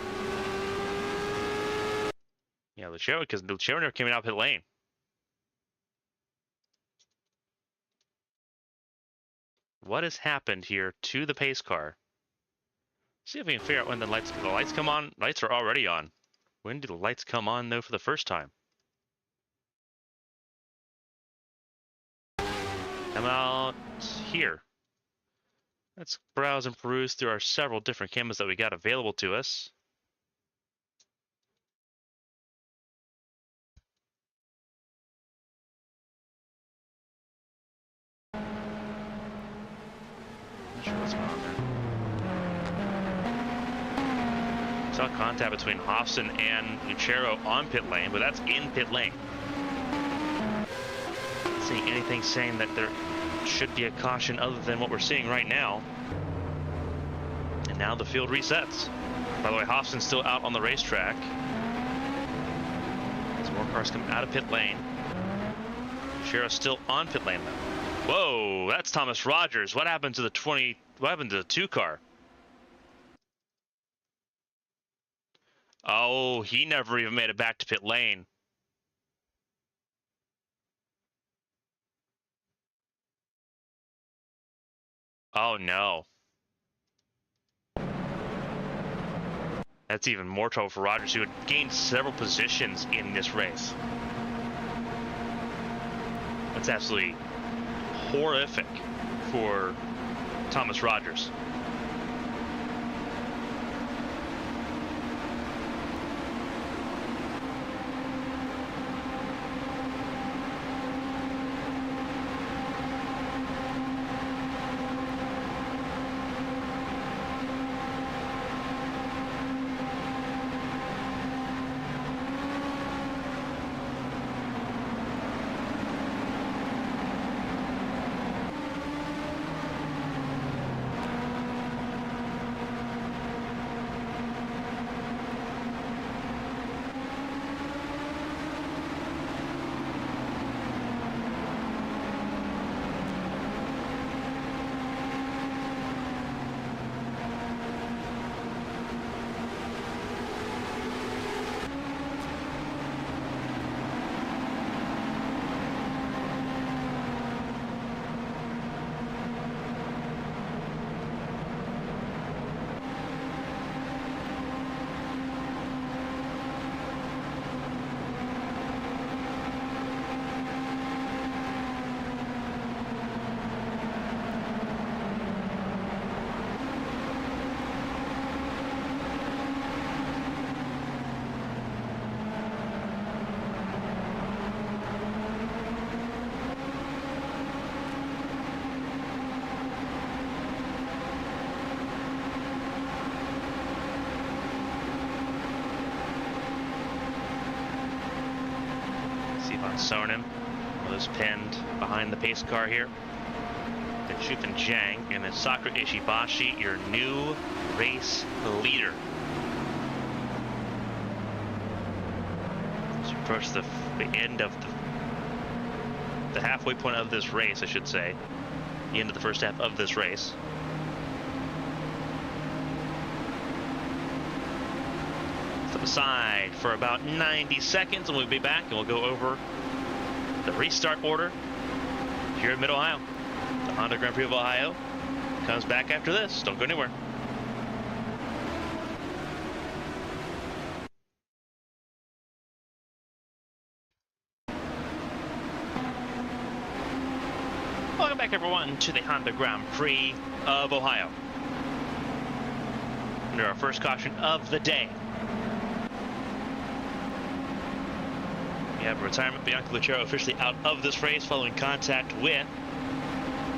Yeah, Lucero, because Lucero never came out pit lane. What has happened here to the pace car? See if we can figure out when the lights come on. Lights are already on. When do the lights come on though for the first time? Come out here. Let's browse and peruse through our several different cameras that we got available to us. Not sure what's going on there. Saw contact between Hobson and Lucero on pit lane, but that's in pit lane. Not seeing anything saying that there should be a caution other than what we're seeing right now. And now the field resets. By the way, Hobson's still out on the racetrack. As more cars come out of pit lane. Lucero's still on pit lane though. Whoa, that's Thomas Rogers. What happened to the 20? What happened to the 2 car? Oh, he never even made it back to pit lane. Oh no. That's even more trouble for Rogers, who had gained several positions in this race. That's absolutely horrific for Thomas Rogers. Sonnen was pinned behind the pace car here. Then Shufin Jiang and then Sakura Ishibashi, your new race leader. As you approach the end of the halfway point of this race, I should say. The end of the first half of this race. Step aside for about 90 seconds and we'll be back and we'll go over the restart order here in Mid-Ohio. The Honda Grand Prix of Ohio comes back after this. Don't go anywhere. Welcome back, everyone, to the Honda Grand Prix of Ohio. Under our first caution of the day. We have retirement. Bianca Lucero officially out of this race following contact with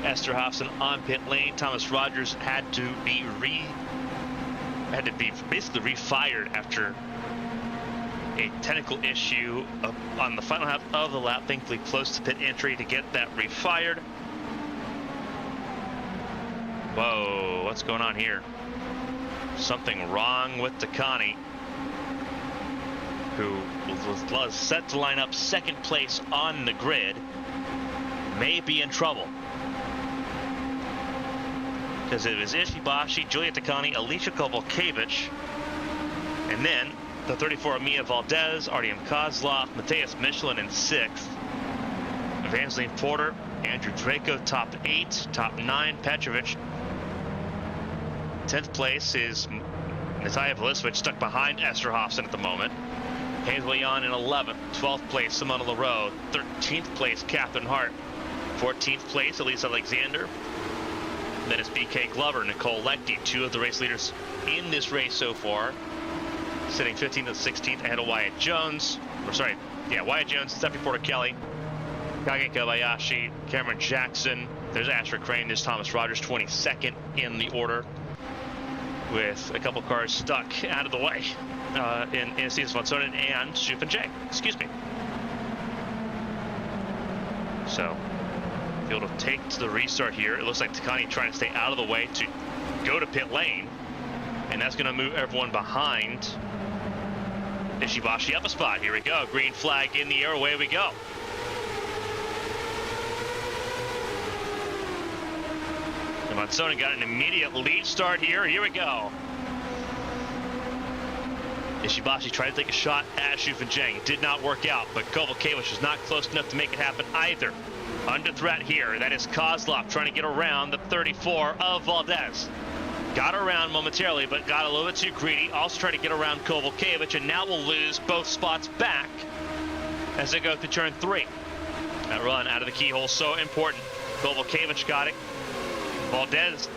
Esther Hobson on pit lane. Thomas Rogers had to be basically refired after a technical issue on the final half of the lap. Thankfully close to pit entry to get that refired. Whoa, what's going on here? Something wrong with Takani, who was set to line up second place on the grid, may be in trouble. Because it was Ishibashi, Julia Takani, Alicia Kovalkiewicz, and then the 34 Mia Valdez, Artyom Kozlov, Mateus Michelin in 6th. Evangeline Porter, Andrew Draco, top 8, top 9, Petrovic. 10th place is Natalia Velisevich, stuck behind Esther Hobson at the moment. Hazel Yan in 11th. 12th place, Simona Leroux. 13th place, Catherine Hart. 14th place, Elise Alexander. Then it's BK Glover, Nicole Leckie, two of the race leaders in this race so far, sitting 15th and 16th ahead of Wyatt Jones. Wyatt Jones, Stephanie Porter Kelly, Kage Kobayashi, Cameron Jackson. There's Asher Crane. There's Thomas Rogers, 22nd in the order, with a couple cars stuck out of the way in Steve Swansonen and Shufin J. Excuse me. So, field will take to the restart here. It looks like Takani trying to stay out of the way to go to pit lane, and that's going to move everyone behind Ishibashi up a spot. Here we go. Green flag in the air. Away we go. Swansonen got an immediate lead start here. Here we go. Ishibashi tried to take a shot at Shufin Jang. Did not work out, but Kovalkiewicz was not close enough to make it happen either. Under threat here. That is Kozlov trying to get around the 34 of Valdez. Got around momentarily, but got a little bit too greedy. Also tried to get around Kovalkiewicz, and now will lose both spots back as they go through turn 3. That run out of the keyhole, so important. Kovalkiewicz got it. Valdez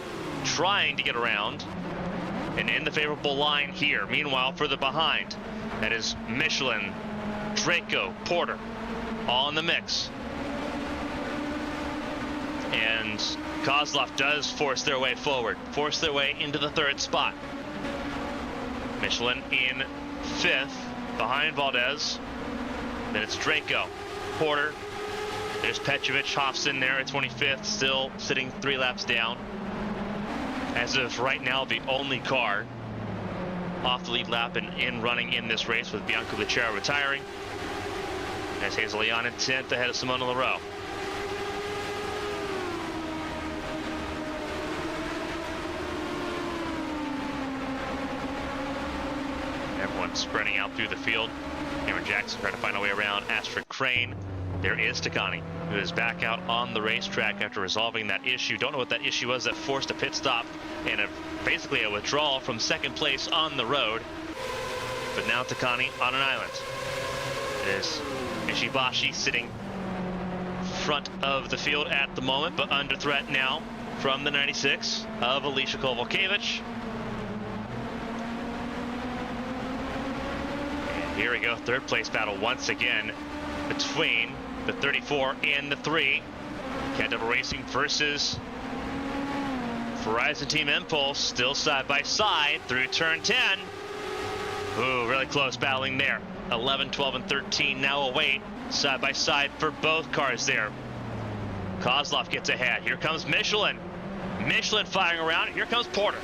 trying to get around and in the favorable line here. Meanwhile, further behind, that is Michelin, Draco, Porter, all in the mix. And Kozlov does force their way forward, force their way into the 3rd spot. Michelin in 5th, behind Valdez. Then it's Draco, Porter. There's Petrovic, Hofson there at 25th, still sitting 3 laps down. As of right now, the only car off the lead lap and in running in this race, with Bianca Lucero retiring. As Hazel Leon in 10th ahead of Simona Leroux. Everyone spreading out through the field. Cameron Jackson trying to find a way around Astrid Crane. There is Takani, who is back out on the racetrack after resolving that issue. Don't know what that issue was that forced a pit stop and basically a withdrawal from 2nd place on the road. But now Takani on an island. It is Ishibashi sitting front of the field at the moment, but under threat now from the 96 of Alicia Kovalkiewicz. And here we go, 3rd place battle once again between the 34 and the 3. Cat Double Racing versus Verizon Team Impulse, still side by side through turn 10. Ooh, really close battling there. 11, 12, and 13 now await side by side for both cars there. Kozlov gets ahead. Here comes Michelin. Michelin firing around. Here comes Porter.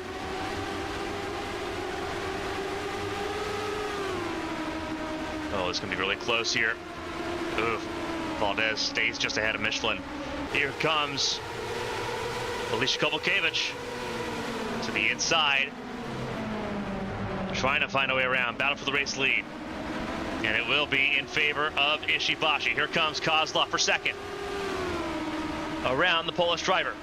Oh, it's going to be really close here. Ooh. Valdez stays just ahead of Michelin. Here comes Alicia Kovalkiewicz to the inside, trying to find a way around. Battle for the race lead, and it will be in favor of Ishibashi. Here comes Kozlov for 2nd. Around the Polish driver.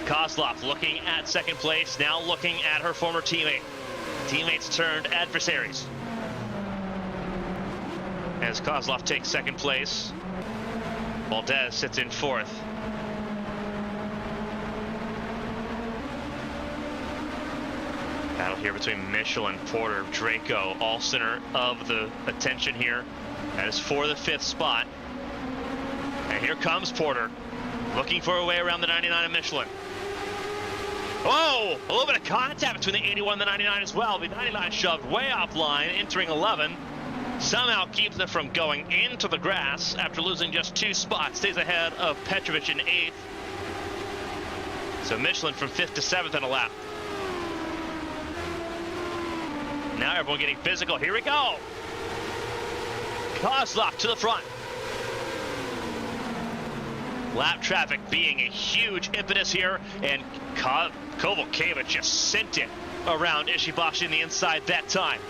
Kozlov looking at 2nd place, now looking at her former teammate. Teammates turned adversaries. As Kozlov takes 2nd place, Valdez sits in 4th. Battle here between Michelin, Porter, Draco, all center of the attention here. That is for the 5th spot. And here comes Porter, looking for a way around the 99 of Michelin. Oh, a little bit of contact between the 81 and the 99 as well. The 99 shoved way offline, entering 11. Somehow keeps them from going into the grass after losing just 2 spots. Stays ahead of Petrovic in 8th. So Michelin from 5th to 7th on a lap. Now everyone getting physical. Here we go. Kozlov to the front. Lap traffic being a huge impetus here, and Kovalkiewicz just sent it around Ishibashi on the inside that time.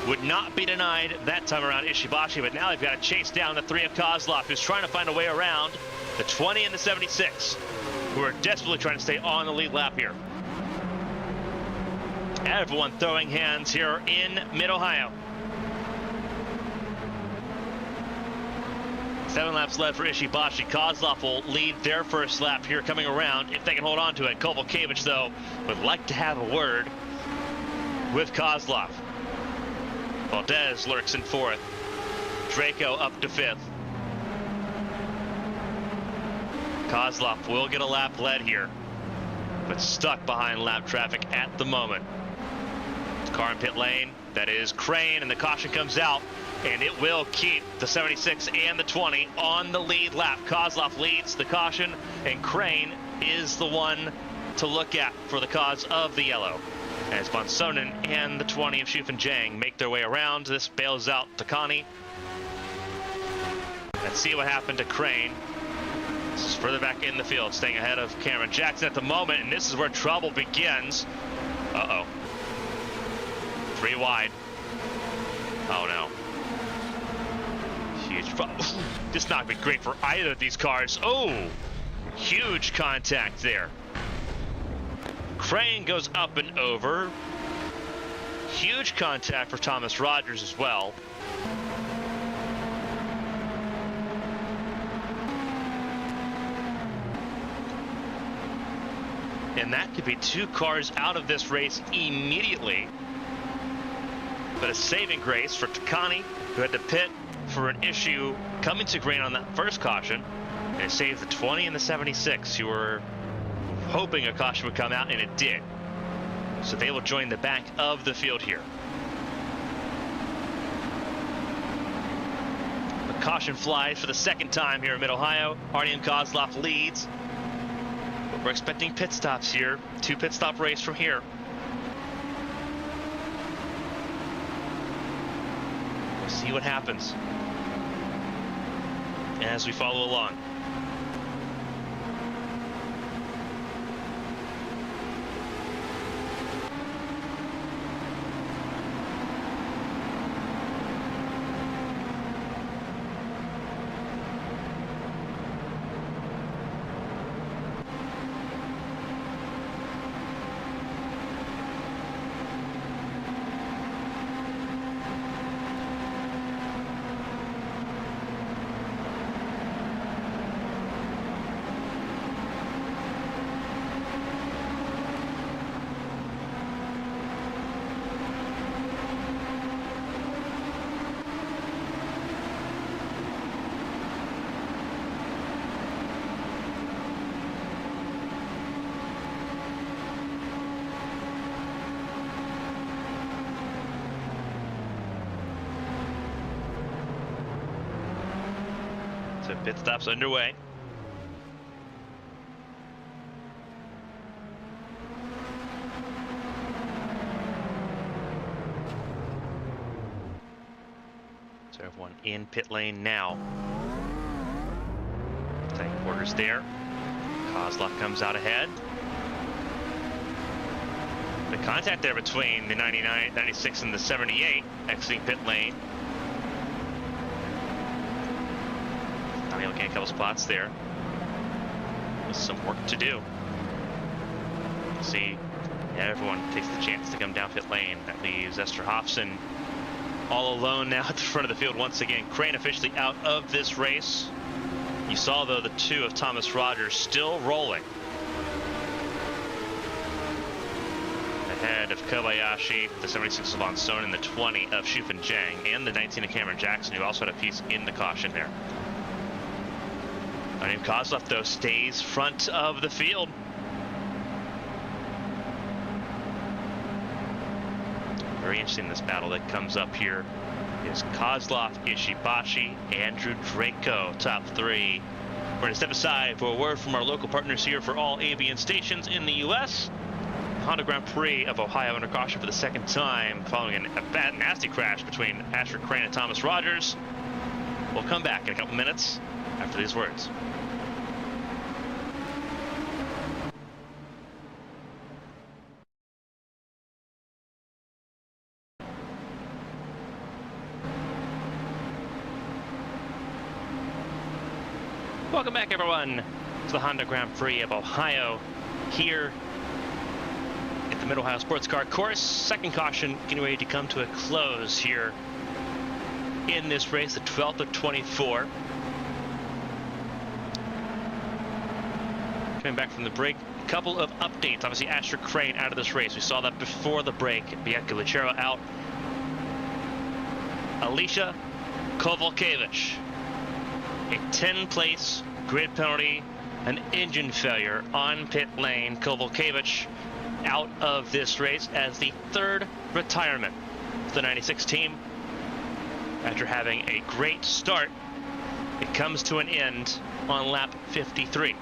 Would not be denied that time around Ishibashi, but now they've got to chase down the 3 of Kozlov, who's trying to find a way around the 20 and the 76, who are desperately trying to stay on the lead lap here. Everyone throwing hands here in Mid-Ohio. 7 laps left for Ishibashi. Kozlov will lead their first lap here coming around if they can hold on to it. Kovalkiewicz, though, would like to have a word with Kozlov. Valdez lurks in 4th. Draco up to 5th. Kozlov will get a lap led here, but stuck behind lap traffic at the moment. Car in pit lane, that is Crane, and the caution comes out, and it will keep the 76 and the 20 on the lead lap. Kozlov leads the caution, and Crane is the one to look at for the cause of the yellow. As Von Sonnen and the 20 of Shufenjang make their way around, this bails out Takani. Let's see what happened to Crane. This is further back in the field, staying ahead of Cameron Jackson at the moment, and this is where trouble begins. Uh-oh. 3 wide. Oh, no. Huge. This not been great for either of these cars. Oh, huge contact there. Crane goes up and over. Huge contact for Thomas Rogers as well. And that could be 2 cars out of this race immediately. But a saving grace for Takani, who had to pit for an issue coming to green on that first caution. And it saved the 20 and the 76, who were hoping a caution would come out, and it did. So they will join the back of the field here. The caution flies for the 2nd time here in Mid-Ohio. Artyom Kozlov leads. But we're expecting pit stops here. 2 pit stop race from here. We'll see what happens as we follow along. So pit stops underway. So everyone in pit lane now. Tank quarters there. Kozlov comes out ahead. The contact there between the 99, 96 and the 78 exiting pit lane. Looking at a couple spots there. With some work to do. See, yeah, everyone takes the chance to come down pit lane. That leaves Esther Hofson all alone now at the front of the field once again. Crane officially out of this race. You saw, though, the 2 of Thomas Rogers still rolling. Ahead of Kobayashi, the 76 of Von Sonnen, the 20 of Shufenjang, and the 19 of Cameron Jackson, who also had a piece in the caution there. Artyom Kozlov, though, stays front of the field. Very interesting, this battle that comes up here is Kozlov, Ishibashi, Andrew Draco, top 3. We're going to step aside for a word from our local partners here for all ABN stations in the U.S. Honda Grand Prix of Ohio under caution for the 2nd time following a bad, nasty crash between Ashford Crane and Thomas Rogers. We'll come back in a couple minutes after these words. Welcome back, everyone, to the Honda Grand Prix of Ohio here at the Mid-Ohio Sports Car Course. 2nd caution getting ready to come to a close here in this race, the 12th of 24. Coming back from the break, a couple of updates. Obviously, Asher Crane out of this race. We saw that before the break. Bianca Lucero out. Alicia Kovalkiewicz, a 10-place grid penalty, an engine failure on pit lane. Kovalkiewicz out of this race as the third retirement for the 96 team. After having a great start, it comes to an end on lap 53.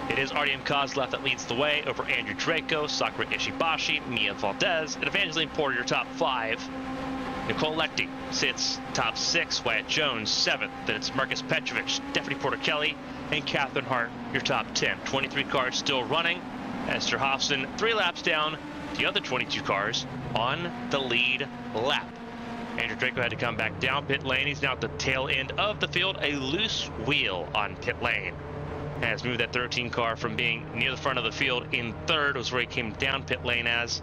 It is Artyom Kozlov that leads the way over Andrew Draco, Sakura Ishibashi, Mia Valdez, and Evangeline Porter, your top 5. Nicole Lechty sits top 6, Wyatt Jones 7th. Then it's Marcus Petrovic, Stephanie Porter-Kelly, and Catherine Hart, your top 10. 23 cars still running. Esther Hofson 3 laps down. The other 22 cars on the lead lap. Andrew Draco had to come back down pit lane. He's now at the tail end of the field. A loose wheel on pit lane has moved that 13 car from being near the front of the field in third, was where he came down pit lane as,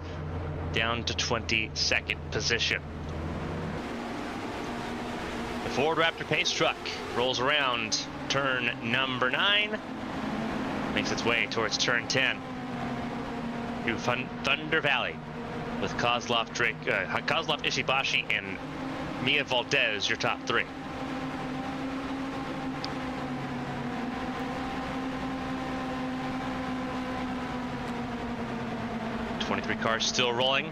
down to 22nd position. The Ford Raptor pace truck rolls around turn number 9, makes its way towards turn 10 through Thunder Valley with Kozlov, Ishibashi, and Mia Valdez, your top 3. .23 cars still rolling,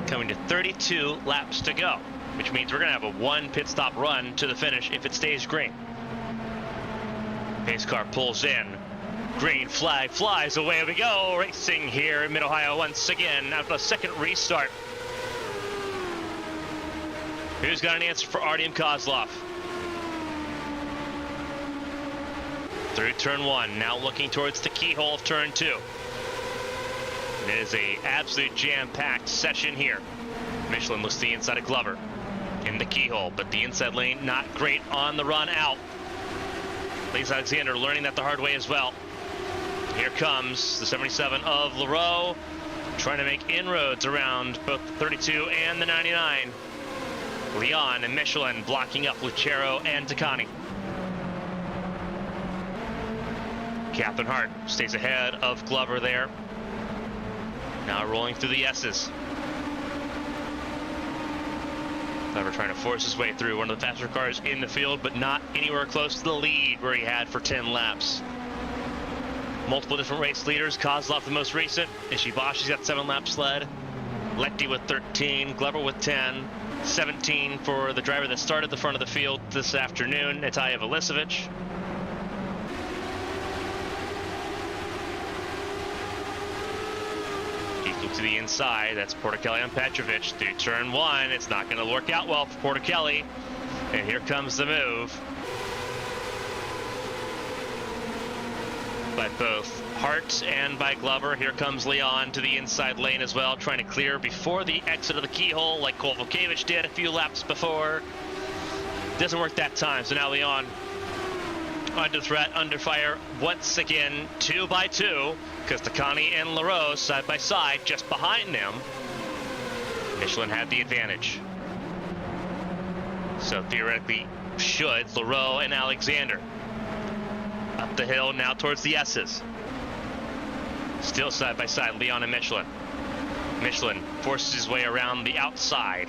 coming to 32 laps to go, which means we're going to have a 1 pit stop run to the finish if it stays green. Pace car pulls in. Green flag flies, away we go. Racing here in Mid-Ohio once again after a second restart. Who's got an answer for Artyom Kozlov? Through turn 1, now looking towards the keyhole of turn 2. It is a absolute jam-packed session here. Michelin looks to the inside of Glover in the keyhole, but the inside lane not great on the run out. Lise Alexander learning that the hard way as well. Here comes the 77 of Leroux, trying to make inroads around both the 32 and the 99. Leon and Michelin blocking up Lucero and Takani. Catherine Hart stays ahead of Glover there. Now rolling through the S's. Glover trying to force his way through one of the faster cars in the field, but not anywhere close to the lead where he had for 10 laps. Multiple different race leaders. Kozlov the most recent. Ishibashi's got 7 laps led. Lechty with 13. Glover with 10. 17 for the driver that started the front of the field this afternoon, Natalia Velicevic. Equal to the inside. That's Porter-Kelly on Petrovic. Through turn 1. It's not going to work out well for Porter-Kelly. And here comes the move by both Hart and by Glover. Here comes Leon to the inside lane as well, trying to clear before the exit of the keyhole like Kovalkiewicz did a few laps before. Doesn't work that time, so now Leon under threat, under fire once again, 2 by 2, because Takani and Leroux side by side just behind them. Michelin had the advantage. So theoretically should Leroux and Alexander. Up the hill now towards the S's. Still side by side, Leon and Michelin. Michelin forces his way around the outside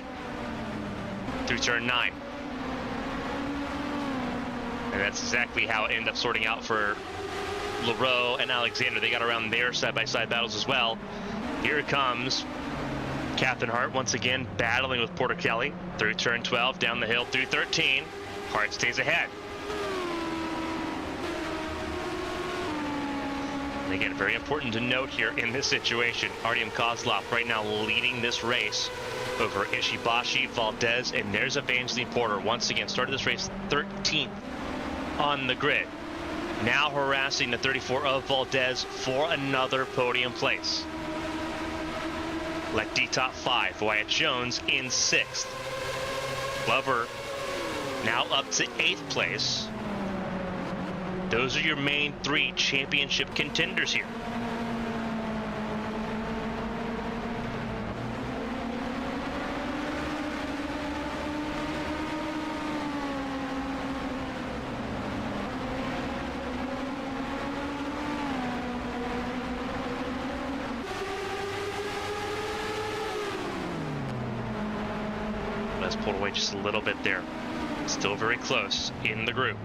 through turn 9. And that's exactly how it ended up sorting out for Leroux and Alexander. They got around their side-by-side battles as well. Here it comes Catherine Hart once again battling with Porter-Kelly through turn 12, down the hill through 13. Hart stays ahead. And again, very important to note here in this situation, Artyom Kozlov right now leading this race over Ishibashi, Valdez, and there's Evangeline Porter. Once again, started this race 13th on the grid. Now harassing the 34 of Valdez for another podium place. Lechty top 5, Wyatt Jones in 6th. Glover now up to 8th place. Those are your main 3 championship contenders here. pulled away just a little bit there. Still very close in the group.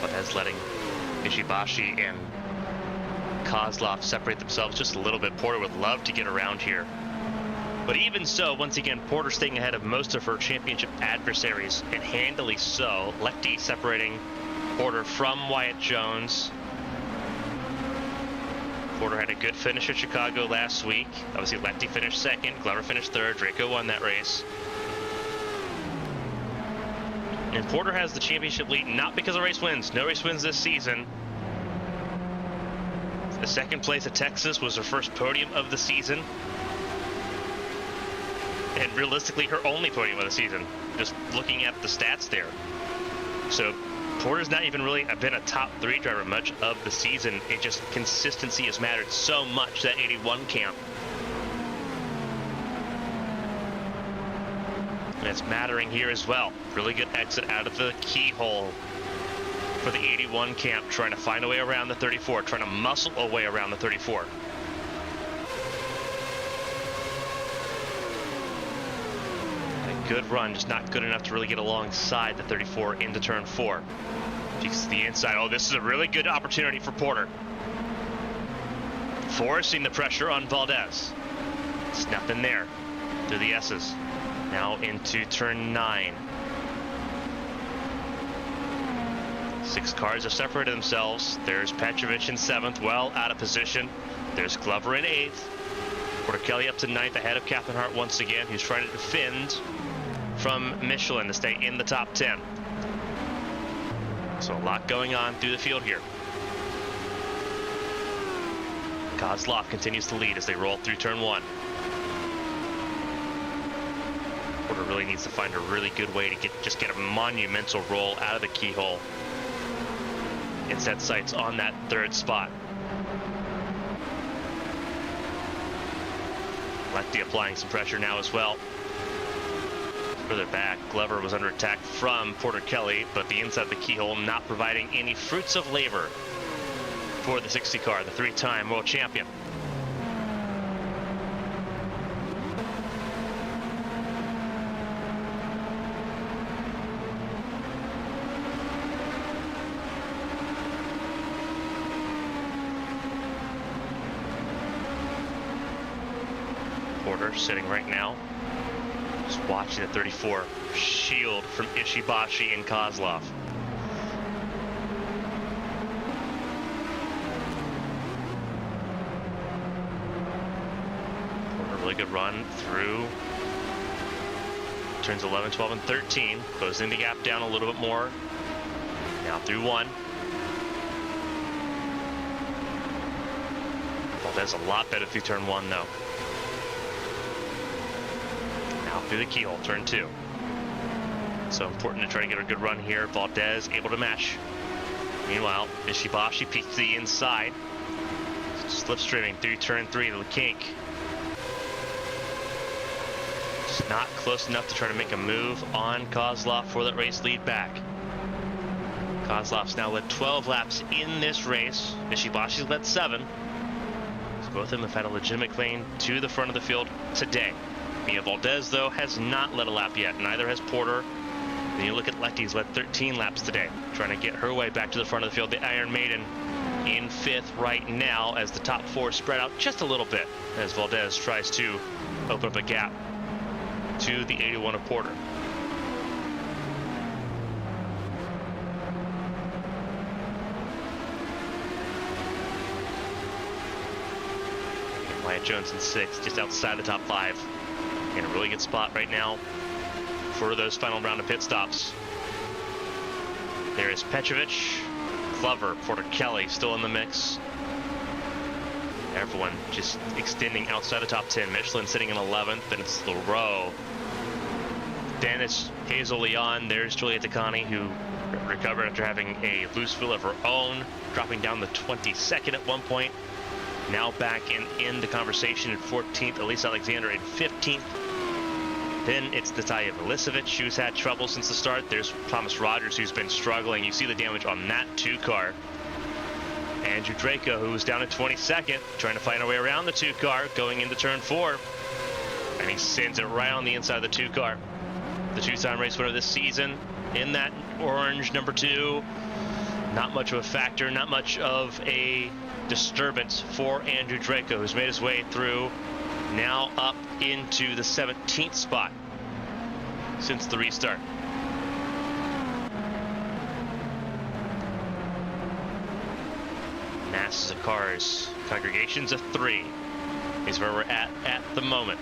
Valdez letting Ishibashi and Kozlov separate themselves just a little bit. Porter would love to get around here. But even so, once again, Porter staying ahead of most of her championship adversaries, and handily so. Lefty separating Porter from Wyatt Jones. Porter had a good finish at Chicago last week. Obviously, Lefty finished second, Glover finished third, Draco won that race. And Porter has the championship lead, not because of race wins. No race wins this season. The second place at Texas was her first podium of the season. And realistically, her only podium of the season, just looking at the stats there. So Porter's not even really been a top 3 driver much of the season. It just, consistency has mattered so much, that 81 camp. And it's mattering here as well. Really good exit out of the keyhole for the 81 camp, trying to find a way around the 34, trying to muscle a way around the 34. A good run, just not good enough to really get alongside the 34 into turn 4. Peeks to the inside. Oh, this is a really good opportunity for Porter. Forcing the pressure on Valdez. It's nothing there through the S's. Now into turn 9. 6 cars have separated themselves. There's Petrovic in 7th, well out of position. There's Glover in 8th. Porter Kelly up to 9th, ahead of Catherine Hart once again, who's trying to defend from Michelin to stay in the top 10. So a lot going on through the field here. Kozlov continues to lead as they roll through turn 1. Porter really needs to find a really good way to get a monumental roll out of the keyhole and set sights on that 3rd spot. Lefty applying some pressure now as well. Further back, Glover was under attack from Porter Kelly, but the inside of the keyhole not providing any fruits of labor for the 60 car, the 3-time world champion. Porter sitting right now, just watching the 34 shield from Ishibashi and Kozlov. Porter, really good run through turns 11, 12, and 13, closing the gap down a little bit more. Now through 1. Valdez a lot better through turn 1 though. Through the keyhole, turn 2. So important to try to get a good run here. Valdez able to mesh. Meanwhile, Ishibashi peeks to the inside. Slipstreaming through turn 3 to the kink. Just not close enough to try to make a move on Kozlov for that race lead back. Kozlov's now led 12 laps in this race. Ishibashi's led 7. So both of them have had a legitimate claim to the front of the field today. Mia Valdez, though, has not led a lap yet. Neither has Porter. Then you look at Lefty's led 13 laps today, trying to get her way back to the front of the field. The Iron Maiden in 5th right now as the top 4 spread out just a little bit as Valdez tries to open up a gap to the 81 of Porter. Wyatt Jones in 6th, just outside the top 5. In a really good spot right now for those final round of pit stops. There is Petrovic, Glover, Porter Kelly still in the mix. Everyone just extending outside the top 10. Michelin sitting in 11th, then it's Leroux. Then it's Hazel Leon. There's Julia Tacani, who recovered after having a loose wheel of her own, dropping down the 22nd at one point. Now back in the conversation in 14th. Elise Alexander in 15th. Then it's Natalia Milicevic, who's had trouble since the start. There's Thomas Rogers, who's been struggling. You see the damage on that 2 car. Andrew Draco, who was down at 22nd, trying to find a way around the 2 car, going into turn 4. And he sends it right on the inside of the 2 car. The 2-time race winner this season in that orange number 2. Not much of a factor, not much of a disturbance for Andrew Draco, who's made his way through, now up into the 17th spot since the restart. Masses of cars, congregations of 3 is where we're at the moment.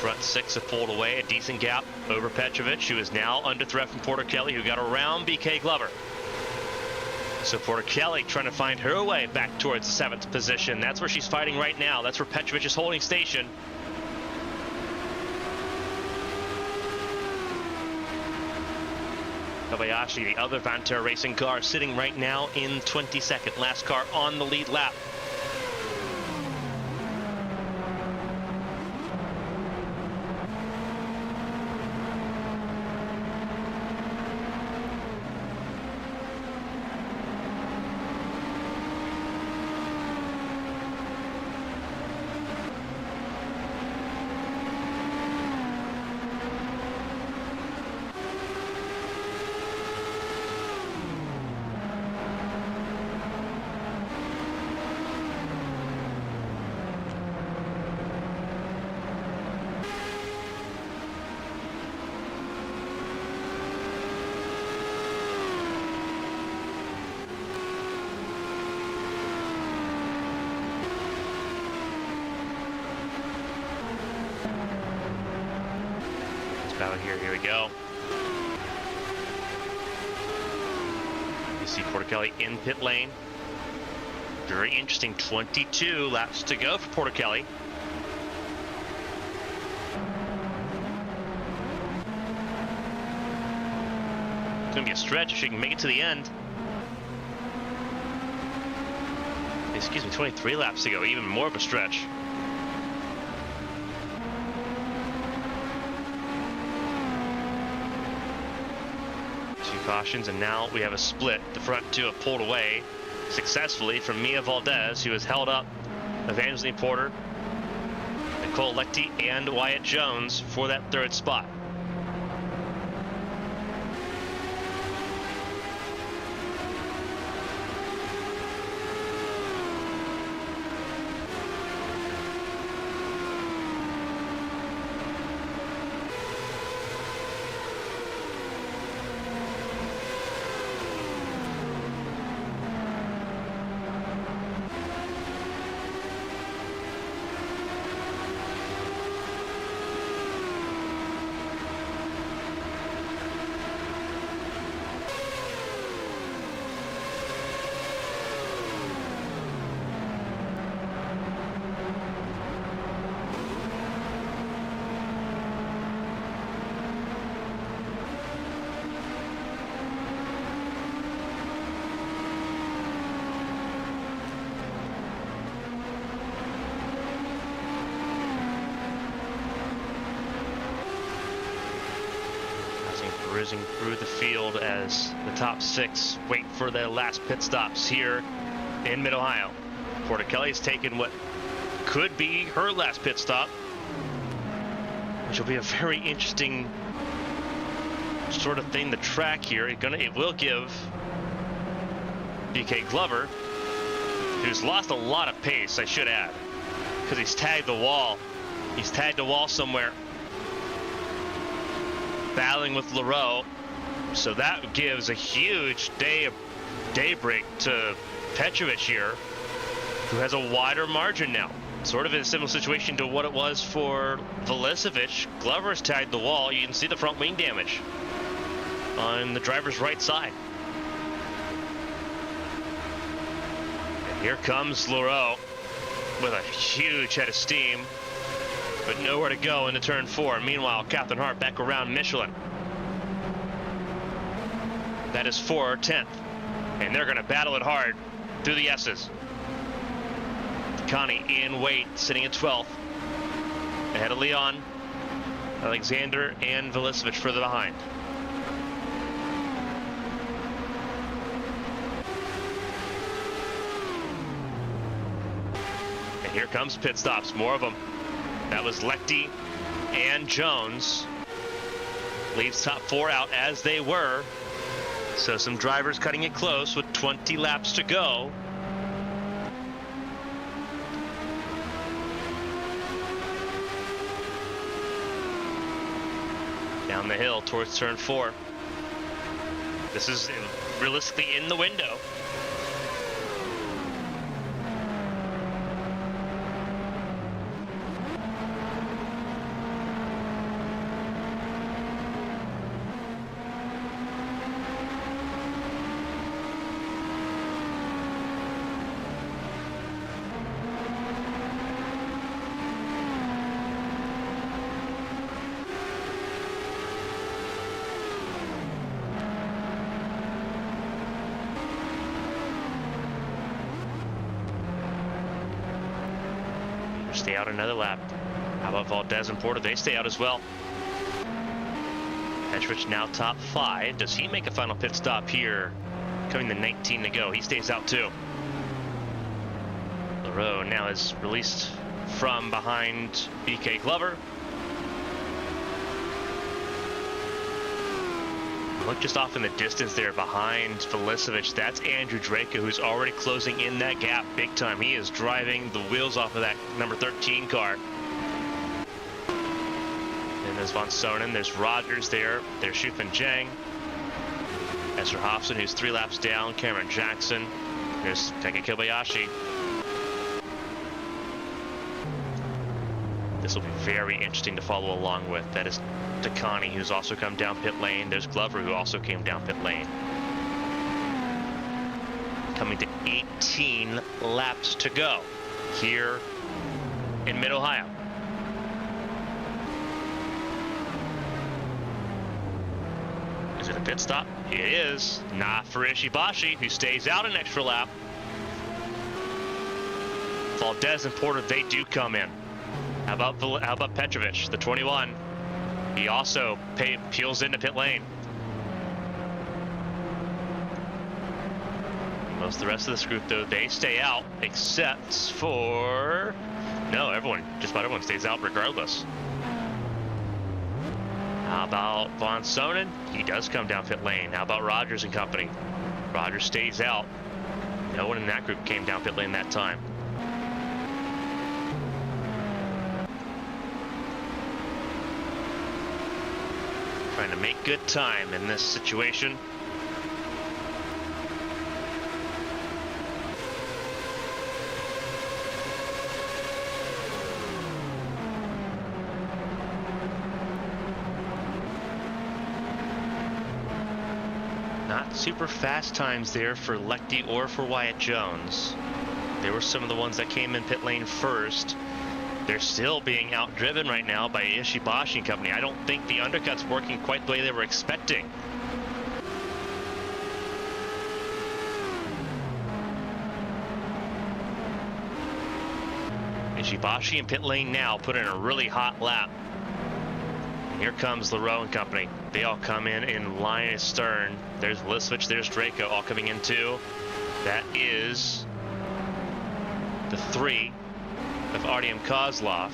Front 6 have pulled away, a decent gap over Petrovic, who is now under threat from Porter Kelly, who got around BK Glover. So Porter Kelly trying to find her way back towards the 7th position. That's where she's fighting right now. That's where Petrovic is holding station. Kobayashi, the other Vanter Racing car, sitting right now in 22nd. Last car on the lead lap. Out here we go. You see Porter Kelly in pit lane. Very interesting, 22 laps to go for Porter Kelly. It's gonna be a stretch if she can make it to the end. Excuse me, 23 laps to go, even more of a stretch. Cautions, and now we have a split. The front 2 have pulled away successfully from Mia Valdez, who has held up Evangeline Porter, Nicole Lectie, and Wyatt Jones for that 3rd spot. Cruising through the field as the top 6 wait for their last pit stops here in Mid-Ohio. Porter Kelly's taken what could be her last pit stop, which will be a very interesting sort of thing. The track here, it will give BK Glover, who's lost a lot of pace, I should add, because he's tagged the wall. He's tagged the wall somewhere, battling with Leroux. So that gives a huge daybreak to Petrovic here, who has a wider margin now. Sort of in a similar situation to what it was for Milicevic. Glover's tagged the wall. You can see the front wing damage on the driver's right side. And Here comes Leroux with a huge head of steam, but nowhere to go into turn 4. Meanwhile, Captain Hart back around Michelin. That is for 10th, and they're going to battle it hard through the S's. Connie in weight, sitting at 12th, ahead of Leon, Alexander, and Velisevich further behind. And here comes pit stops, more of them. That was Lechty and Jones. Leaves top 4 out as they were. So some drivers cutting it close with 20 laps to go. Down the hill towards turn 4. This is realistically in the window. Stay out another lap. How about Valdez and Porter? They stay out as well. Petrovic now top 5. Does he make a final pit stop here? Coming to 19 to go. He stays out too. Leroux now is released from behind BK Glover. Look just off in the distance there behind Velisevich. That's Andrew Draco, who's already closing in that gap big time. He is driving the wheels off of that number 13 car. And there's Von Sonen. There's Rogers there. There's Shufan Zhang. Esther Hobson, who's 3 laps down. Cameron Jackson. There's Taka Kobayashi. This will be very interesting to follow along with. That is Takani, who's also come down pit lane. There's Glover, who also came down pit lane. Coming to 18 laps to go here in Mid-Ohio. Is it a pit stop? It is. Not for Ishibashi, who stays out an extra lap. Valdez and Porter, they do come in. How about Petrovic, the 21? He also peels into pit lane. Most of the rest of this group, though, they stay out, except for... No, just about everyone stays out regardless. How about Von Sonen? He does come down pit lane. How about Rogers and company? Rogers stays out. No one in that group came down pit lane that time. Trying to make good time in this situation. Not super fast times there for Lechty or for Wyatt Jones. They were some of the ones that came in pit lane first. They're still being outdriven right now by Ishibashi and company. I don't think the undercut's working quite the way they were expecting. Ishibashi in pit lane now, put in a really hot lap. And here comes Leroux and company. They all come in line astern. There's Velisevich, there's Draco, all coming in too. That is the 3 of Artyom Kozlov.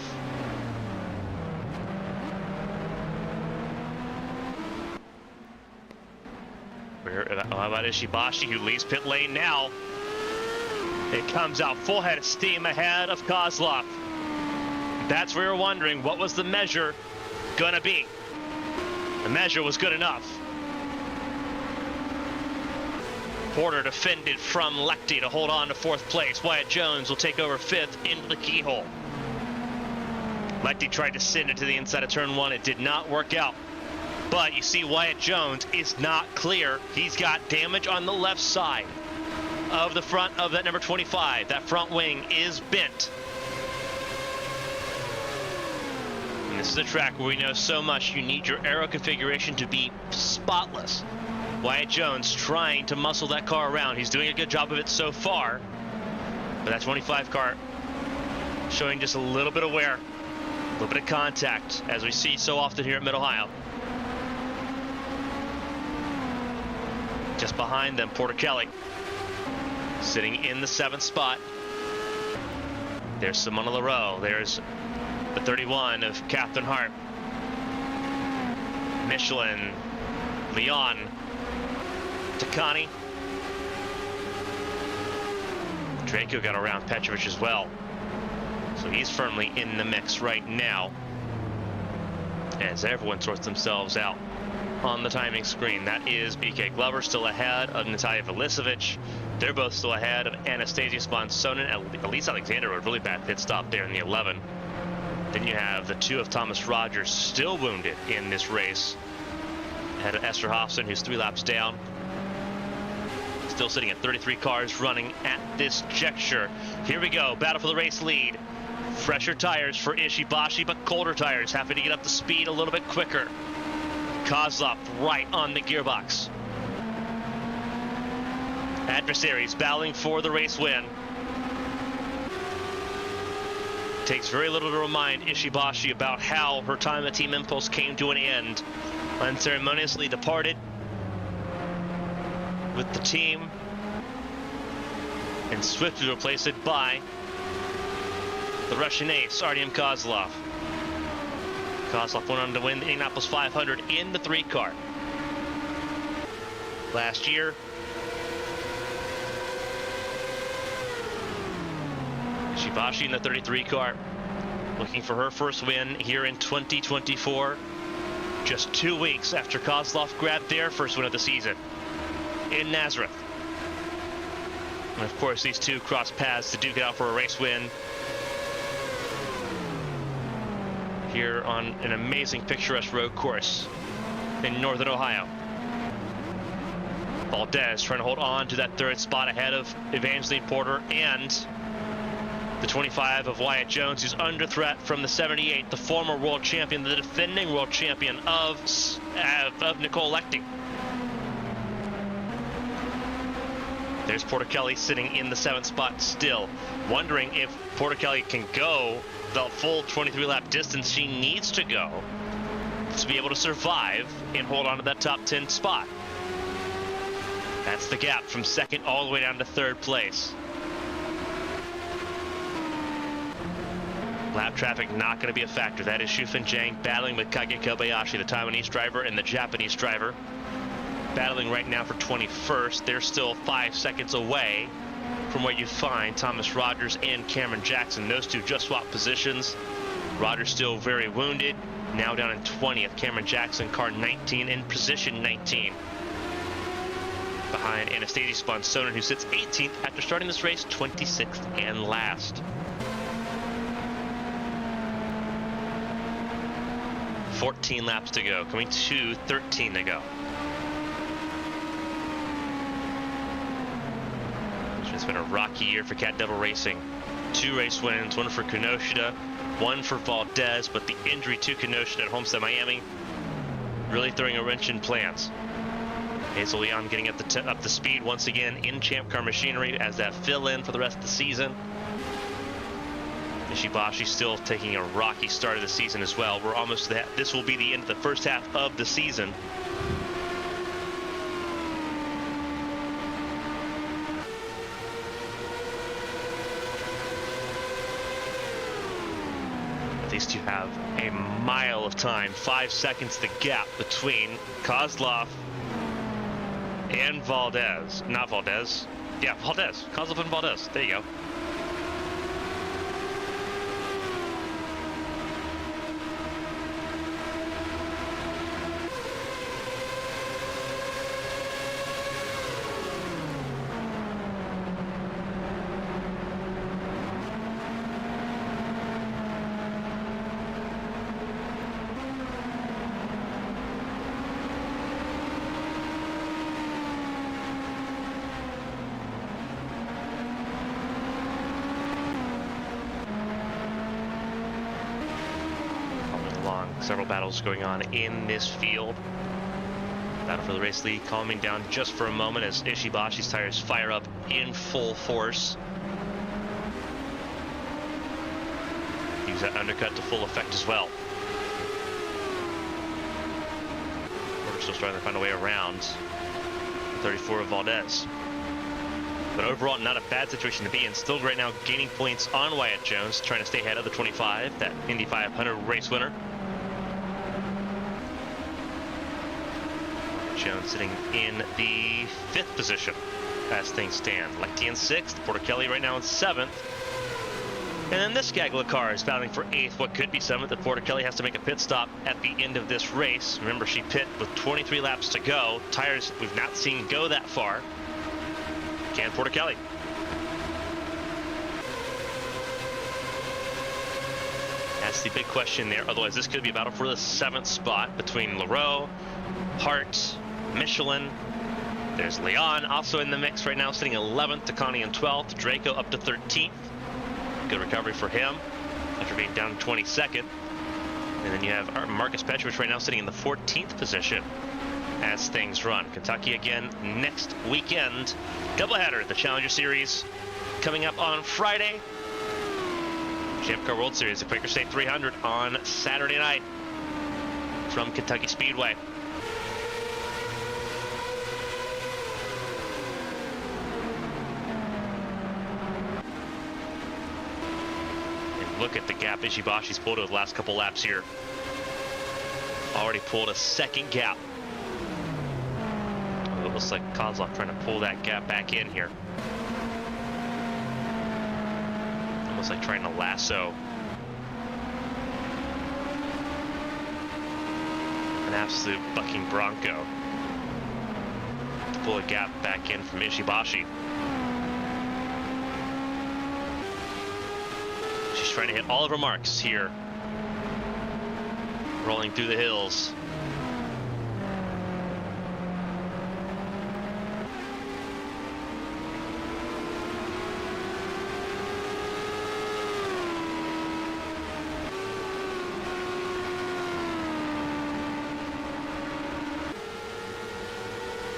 How about Ishibashi, who leaves pit lane now? It comes out full head of steam ahead of Kozlov. That's where you're wondering, what was the measure gonna be? The measure was good enough. Porter defended from Lechty to hold on to 4th place. Wyatt Jones will take over 5th into the keyhole. Lechty tried to send it to the inside of turn 1. It did not work out. But you see Wyatt Jones is not clear. He's got damage on the left side. of the front of that number 25. That front wing is bent. And this is a track where we know so much you need your aero configuration to be spotless. Wyatt Jones trying to muscle that car around. He's doing a good job of it so far. But that 25 car showing just a little bit of wear, a little bit of contact, as we see so often here at Mid-Ohio. Just behind them, Porter Kelly, sitting in the 7th spot. There's Simona Leroux. There's the 31 of Catherine Hart. Michelin, Leon, Takani. Draco got around Petrovic as well. So he's firmly in the mix right now as everyone sorts themselves out on the timing screen. That is BK Glover still ahead of Natalia Velicevic. They're both still ahead of Anastasia Sponsonen. Elise Alexander with a really bad pit stop there in the 11. Then you have the 2 of Thomas Rogers still wounded in this race. Ahead of Esther Hofson, who's 3 laps down. Still sitting at 33 cars running at this juncture. Here we go, battle for the race lead. Fresher tires for Ishibashi, but colder tires, having to get up to speed a little bit quicker. Kozlov right on the gearbox. Adversaries battling for the race win. Takes very little to remind Ishibashi about how her time at Team Impulse came to an end. Unceremoniously departed with the team and swiftly replaced by the Russian ace, Artyom Kozlov. Kozlov went on to win the Indianapolis 500 in the 3 car. Last year, Ishibashi in the 33 car, looking for her first win here in 2024. Just 2 weeks after Kozlov grabbed their first win of the season in Nazareth. And of course, these two cross paths to duke it out for a race win here on an amazing picturesque road course in Northern Ohio. Valdez trying to hold on to that 3rd spot ahead of Evangeline Porter and the 25 of Wyatt Jones, who's under threat from the 78, the former world champion, the defending world champion of Nicole Lechting. There's Porter Kelly sitting in the 7th spot still, wondering if Porter Kelly can go the full 23-lap distance she needs to go to be able to survive and hold on to that top 10 spot. That's the gap from 2nd all the way down to 3rd place. Lap traffic not going to be a factor. That is Shufin Zhang battling with Kage Kobayashi, the Taiwanese driver, and the Japanese driver. Battling right now for 21st. They're still 5 seconds away from where you find Thomas Rogers and Cameron Jackson. Those two just swapped positions. Rogers still very wounded. Now down in 20th. Cameron Jackson, car 19 in position 19. Behind Anastasia Sponsonen, who sits 18th after starting this race 26th and last. 14 laps to go, coming to 13 to go. It's been a rocky year for Cat Devil Racing. 2 race wins, 1 for Kinoshita, 1 for Valdez, but the injury to Kinoshita at Homestead, Miami, really throwing a wrench in plans. Hazel Leon getting up the speed once again in Champ Car machinery as that fill-in for the rest of the season. Ishibashi still taking a rocky start of the season as well. We're almost there. This will be the end of the first half of the season. These two have a mile of time, 5 seconds the gap between Kozlov and Valdez. Not Valdez. Yeah, Valdez. Kozlov and Valdez. There you go. Several battles going on in this field. Battle for the race lead calming down just for a moment as Ishibashi's tires fire up in full force. Use that undercut to full effect as well. We're still trying to find a way around the 34 of Valdez. But overall, not a bad situation to be in. Still right now gaining points on Wyatt Jones, trying to stay ahead of the 25, that Indy 500 race winner. Jones sitting in the 5th position as things stand. Lecty in 6th, Porter Kelly right now in 7th. And then this gaggle of cars battling for 8th, what could be 7th, if Porter Kelly has to make a pit stop at the end of this race. Remember, she pit with 23 laps to go. Tires we've not seen go that far. Can Porter Kelly? That's the big question there. Otherwise, this could be a battle for the 7th spot between Leroux, Hart, Michelin. There's Leon also in the mix right now, sitting 11th. Takani in 12th. Draco up to 13th. Good recovery for him after being down to 22nd. And then you have Marcus Petrovich right now sitting in the 14th position as things run. Kentucky again next weekend. Doubleheader, the Challenger Series coming up on Friday. Champ Car World Series, the Quaker State 300 on Saturday night from Kentucky Speedway. Look at the gap Ishibashi's pulled over the last couple laps here. Already pulled a 2nd gap. It looks like Kozlov trying to pull that gap back in here. Almost like trying to lasso an absolute bucking bronco to pull a gap back in from Ishibashi. She's trying to hit all of her marks here. Rolling through the hills.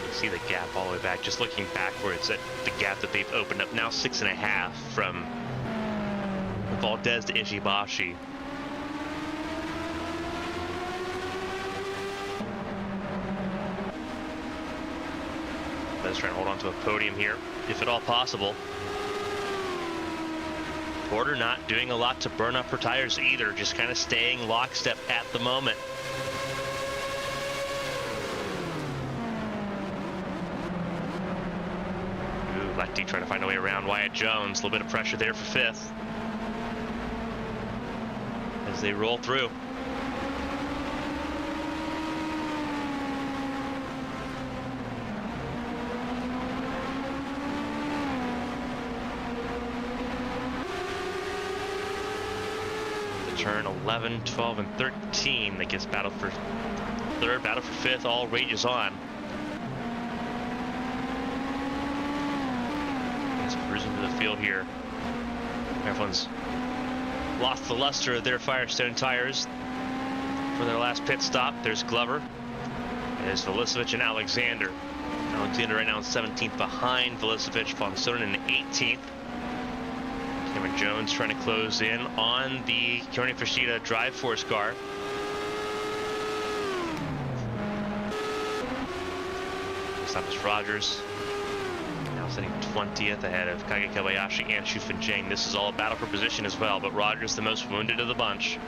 You see the gap all the way back. Just looking backwards at the gap that they've opened up. Now 6.5 from Valdez to Ishibashi. Valdez trying to hold on to a podium here, if at all possible. Porter not doing a lot to burn up her tires either, just kind of staying lockstep at the moment. Ooh, Lecty trying to find a way around Wyatt Jones. A little bit of pressure there for 5th. As they roll through. The turn 11, 12, and 13 that gets battle for 3rd, battle for 5th, all rages on. Just cruising to the field here. Everyone's lost the luster of their Firestone tires for their last pit stop. There's Glover. There's Velisevich and Alexander. Alexander right now in 17th behind Velisevich. Von Soden in 18th. Cameron Jones trying to close in on the Kearney Fashida Drive Force car. Next up is Rogers. Sitting 20th ahead of Kage Kobayashi and Shufin Jane. This is all a battle for position as well, but Rogers the most wounded of the bunch.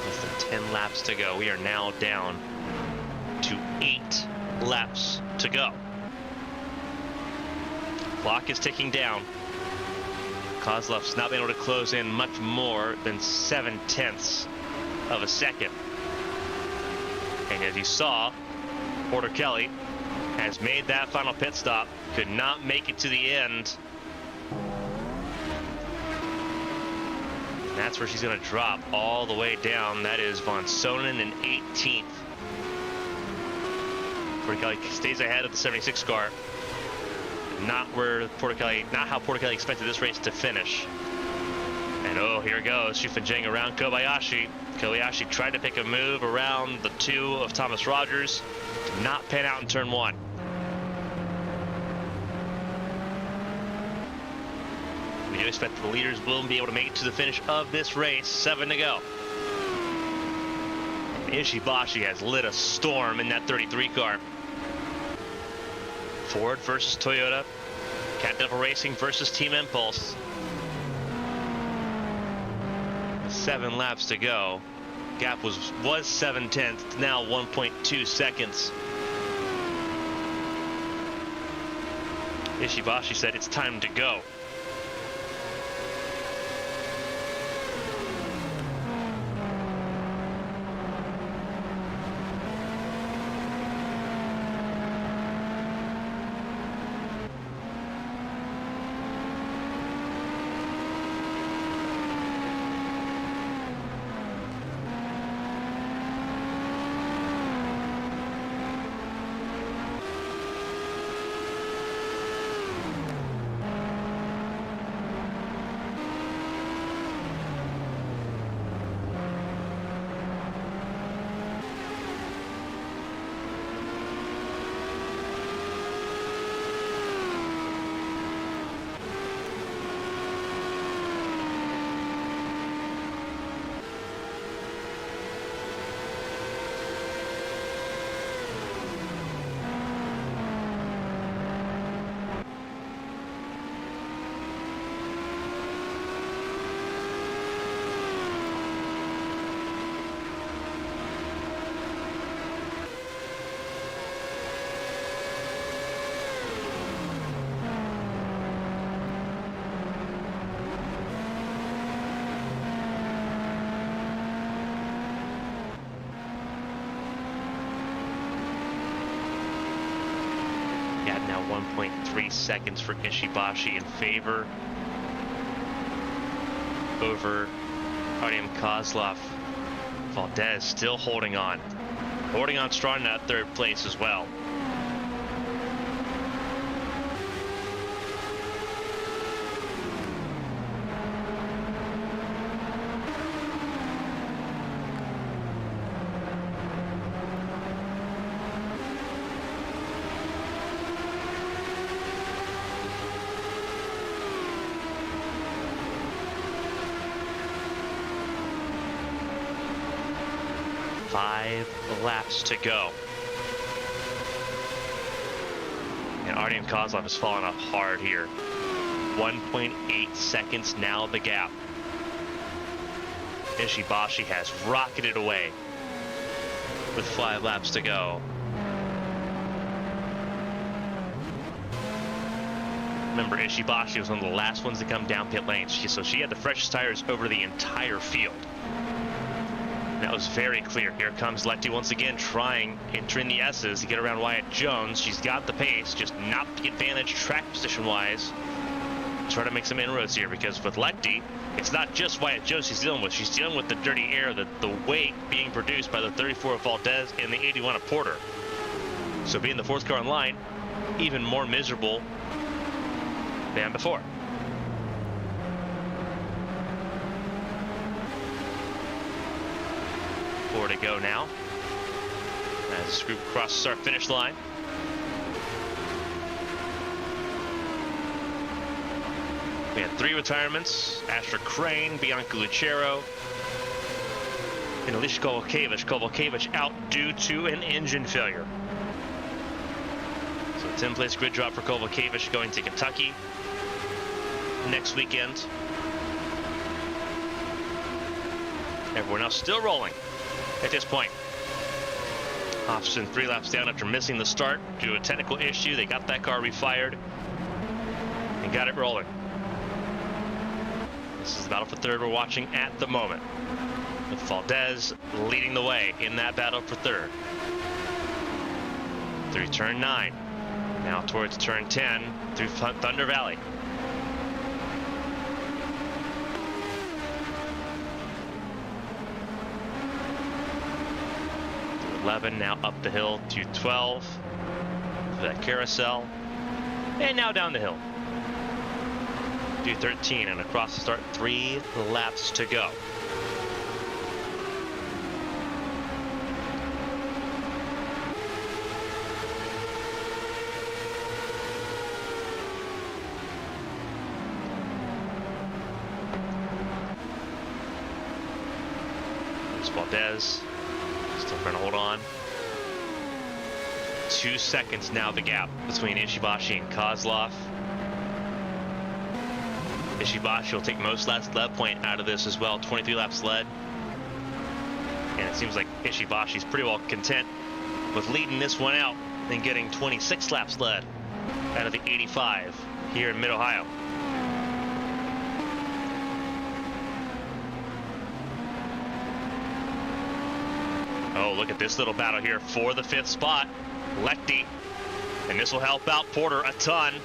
Less than 10 laps to go. We are now down to 8 laps to go. Clock is ticking down. Kozlov's not been able to close in much more than 0.7 of a second. And as you saw, Porter Kelly has made that final pit stop, could not make it to the end. And that's where she's going to drop all the way down. That is Von Sonnen in 18th. Porter Kelly stays ahead of the 76 car. Not how Porter Kelly expected this race to finish. And oh, here it goes. Shufenjing around Kobayashi. Kobayashi tried to pick a move around the 2 of Thomas Rogers. Did not pan out in turn 1. We do expect the leaders will be able to make it to the finish of this race. 7 to go. Ishibashi has lit a storm in that 33 car. Ford versus Toyota. Cat Devil Racing versus Team Impulse. 7 laps to go. Gap was 0.7, now 1.2 seconds. Ishibashi said it's time to go. Now 1.3 seconds for Ishibashi in favor over Artyom Kozlov. Valdez still holding on strong in that 3rd place as well. Laps to go. And Artyom Kozlov is falling off hard here. 1.8 seconds now the gap. Ishibashi has rocketed away with 5 laps to go. Remember, Ishibashi was one of the last ones to come down pit lane, so she had the freshest tires over the entire field. That was very clear. Here comes Letty once again, entering the S's to get around Wyatt Jones. She's got the pace, just not the advantage track position-wise. Try to make some inroads here, because with Letty, it's not just Wyatt Jones she's dealing with. She's dealing with the dirty air, the weight being produced by the 34 of Valdez and the 81 of Porter. So being the 4th car in line, even more miserable than before. 4 to go now as this group crosses our finish line. We had 3 retirements: Asher Crane, Bianca Lucero, and Alicia Kovalkiewicz. Kovalkiewicz out due to an engine failure. So 10th-place grid drop for Kovalkiewicz going to Kentucky next weekend. Everyone else still rolling at this point. Hofston 3 laps down after missing the start due to a technical issue. They got that car refired. and got it rolling. This is the battle for third we're watching at the moment, with Valdez leading the way in that battle for third. Through turn 9, now towards turn 10 through Thunder Valley. Through 11, now up the hill to 12, through that carousel, and now down the hill. Do 13 and across the start, 3 laps to go. There's Valdez, still trying to hold on. 2 seconds now the gap between Ishibashi and Kozlov. Ishibashi will take most laps led point out of this as well, 23 laps led. And it seems like Ishibashi's pretty well content with leading this one out and getting 26 laps led out of the 85 here in Mid-Ohio. Oh, look at this little battle here for the 5th spot. Lechty, and this will help out Porter a ton.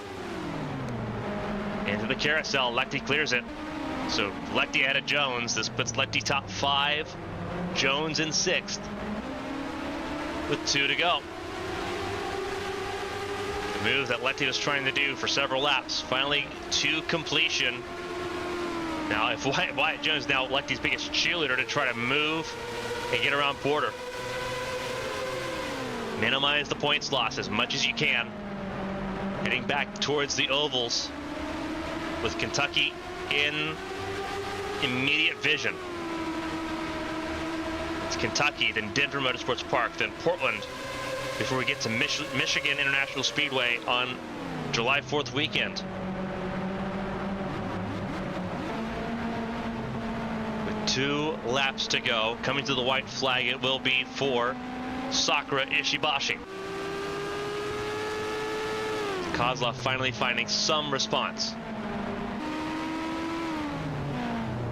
Into the carousel, Lechty clears it. So Lechty ahead of Jones. This puts Lechty top 5, Jones in 6th with 2 to go. The move that Lechty was trying to do for several laps, finally to completion. Now if Wyatt Jones now Lechty's biggest cheerleader to try to move and get around Porter. Minimize the points loss as much as you can. Heading back towards the ovals with Kentucky in immediate vision. It's Kentucky, then Denver Motorsports Park, then Portland, before we get to Michigan International Speedway on July 4th weekend. With 2 laps to go, coming to the white flag, it will be for Sakura Ishibashi. Kozlov finally finding some response.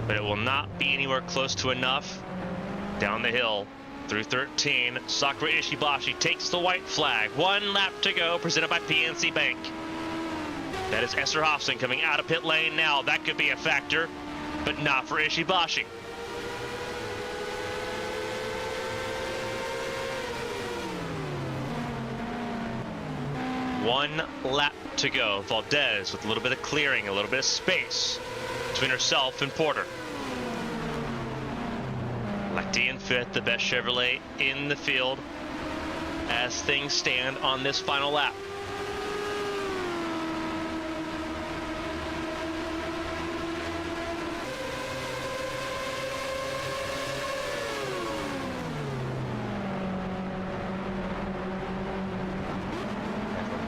But it will not be anywhere close to enough. Down the hill through 13, Sakura Ishibashi takes the white flag. 1 lap to go, presented by PNC Bank. That is Esther Hofson coming out of pit lane now. That could be a factor, but not for Ishibashi. One lap to go. Valdez with a little bit of clearing, a little bit of space between herself and Porter. Lechty in 5th, the best Chevrolet in the field as things stand on this final lap.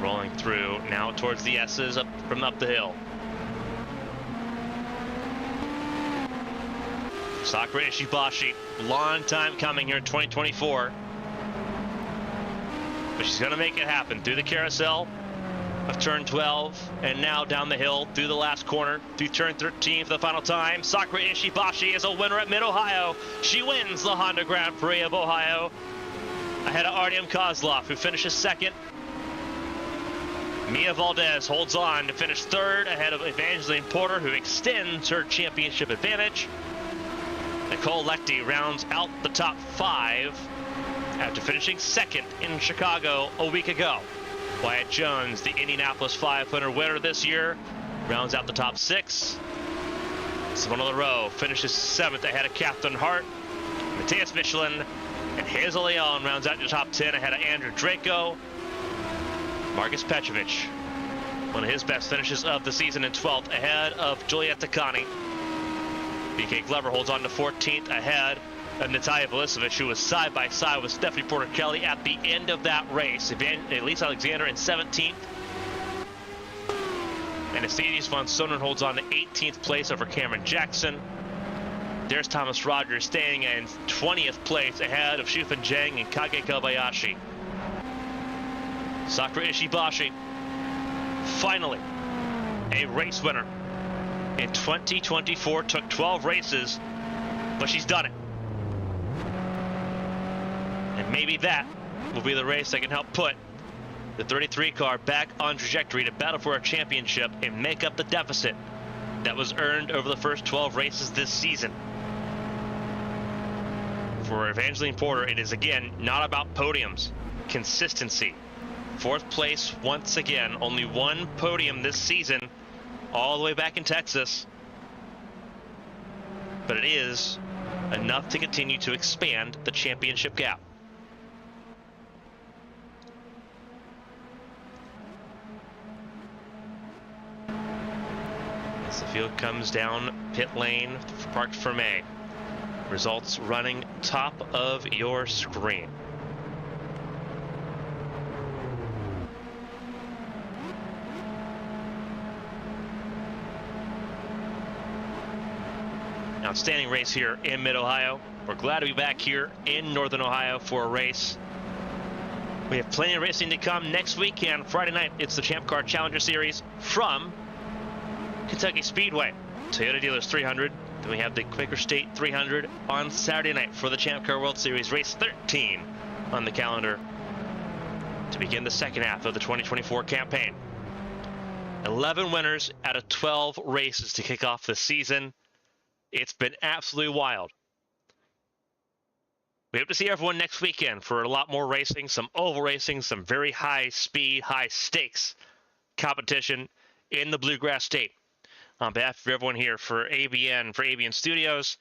Rolling through now towards the S's up the hill. Sakura Ishibashi, long time coming here in 2024. But she's going to make it happen through the carousel of turn 12 and now down the hill through the last corner through turn 13 for the final time. Sakura Ishibashi is a winner at Mid-Ohio. She wins the Honda Grand Prix of Ohio ahead of Artyom Kozlov, who finishes 2nd. Mia Valdez holds on to finish 3rd ahead of Evangeline Porter, who extends her championship advantage. Nicole Lechty rounds out the top 5 after finishing 2nd in Chicago a week ago. Wyatt Jones, the Indianapolis 500 winner this year, rounds out the top 6. Simone LaRoe finishes 7th ahead of Catherine Hart. Matthias Michelin and Hazel Leon rounds out the top 10 ahead of Andrew Draco. Marcus Petrovic, one of his best finishes of the season in 12th ahead of Juliet Takani. BK Glover holds on to 14th ahead of Natalia Velicevic, who was side by side with Stephanie Porter Kelly at the end of that race. Elise Alexander in 17th. And Estadius von Sonnen holds on to 18th place over Cameron Jackson. There's Thomas Rogers staying in 20th place ahead of Shufan Zhang and Kage Kobayashi. Sakura Ishibashi finally a race winner. In 2024, took 12 races, but she's done it. And maybe that will be the race that can help put the 33 car back on trajectory to battle for a championship and make up the deficit that was earned over the first 12 races this season. For Evangeline Porter, it is again not about podiums, consistency. Fourth place once again, only one podium this season, all the way back in Texas. But it is enough to continue to expand the championship gap. As the field comes down pit lane, parked for May. Results running top of your screen. Outstanding race here in Mid-Ohio. We're glad to be back here in Northern Ohio for a race. We have plenty of racing to come next weekend. Friday night, it's the Champ Car Challenger Series from Kentucky Speedway. Toyota Dealers 300. Then we have the Quaker State 300 on Saturday night for the Champ Car World Series. Race 13 on the calendar to begin the second half of the 2024 campaign. 11 winners out of 12 races to kick off the season. It's been absolutely wild. We hope to see everyone next weekend for a lot more racing, some oval racing, some very high speed, high stakes competition in the Bluegrass State. On behalf of everyone here for ABN Studios,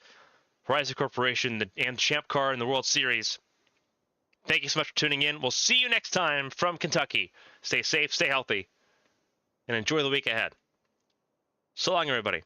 Horizon Corporation, and Champ Car and the World Series, thank you so much for tuning in. We'll see you next time from Kentucky. Stay safe, stay healthy, and enjoy the week ahead. So long, everybody.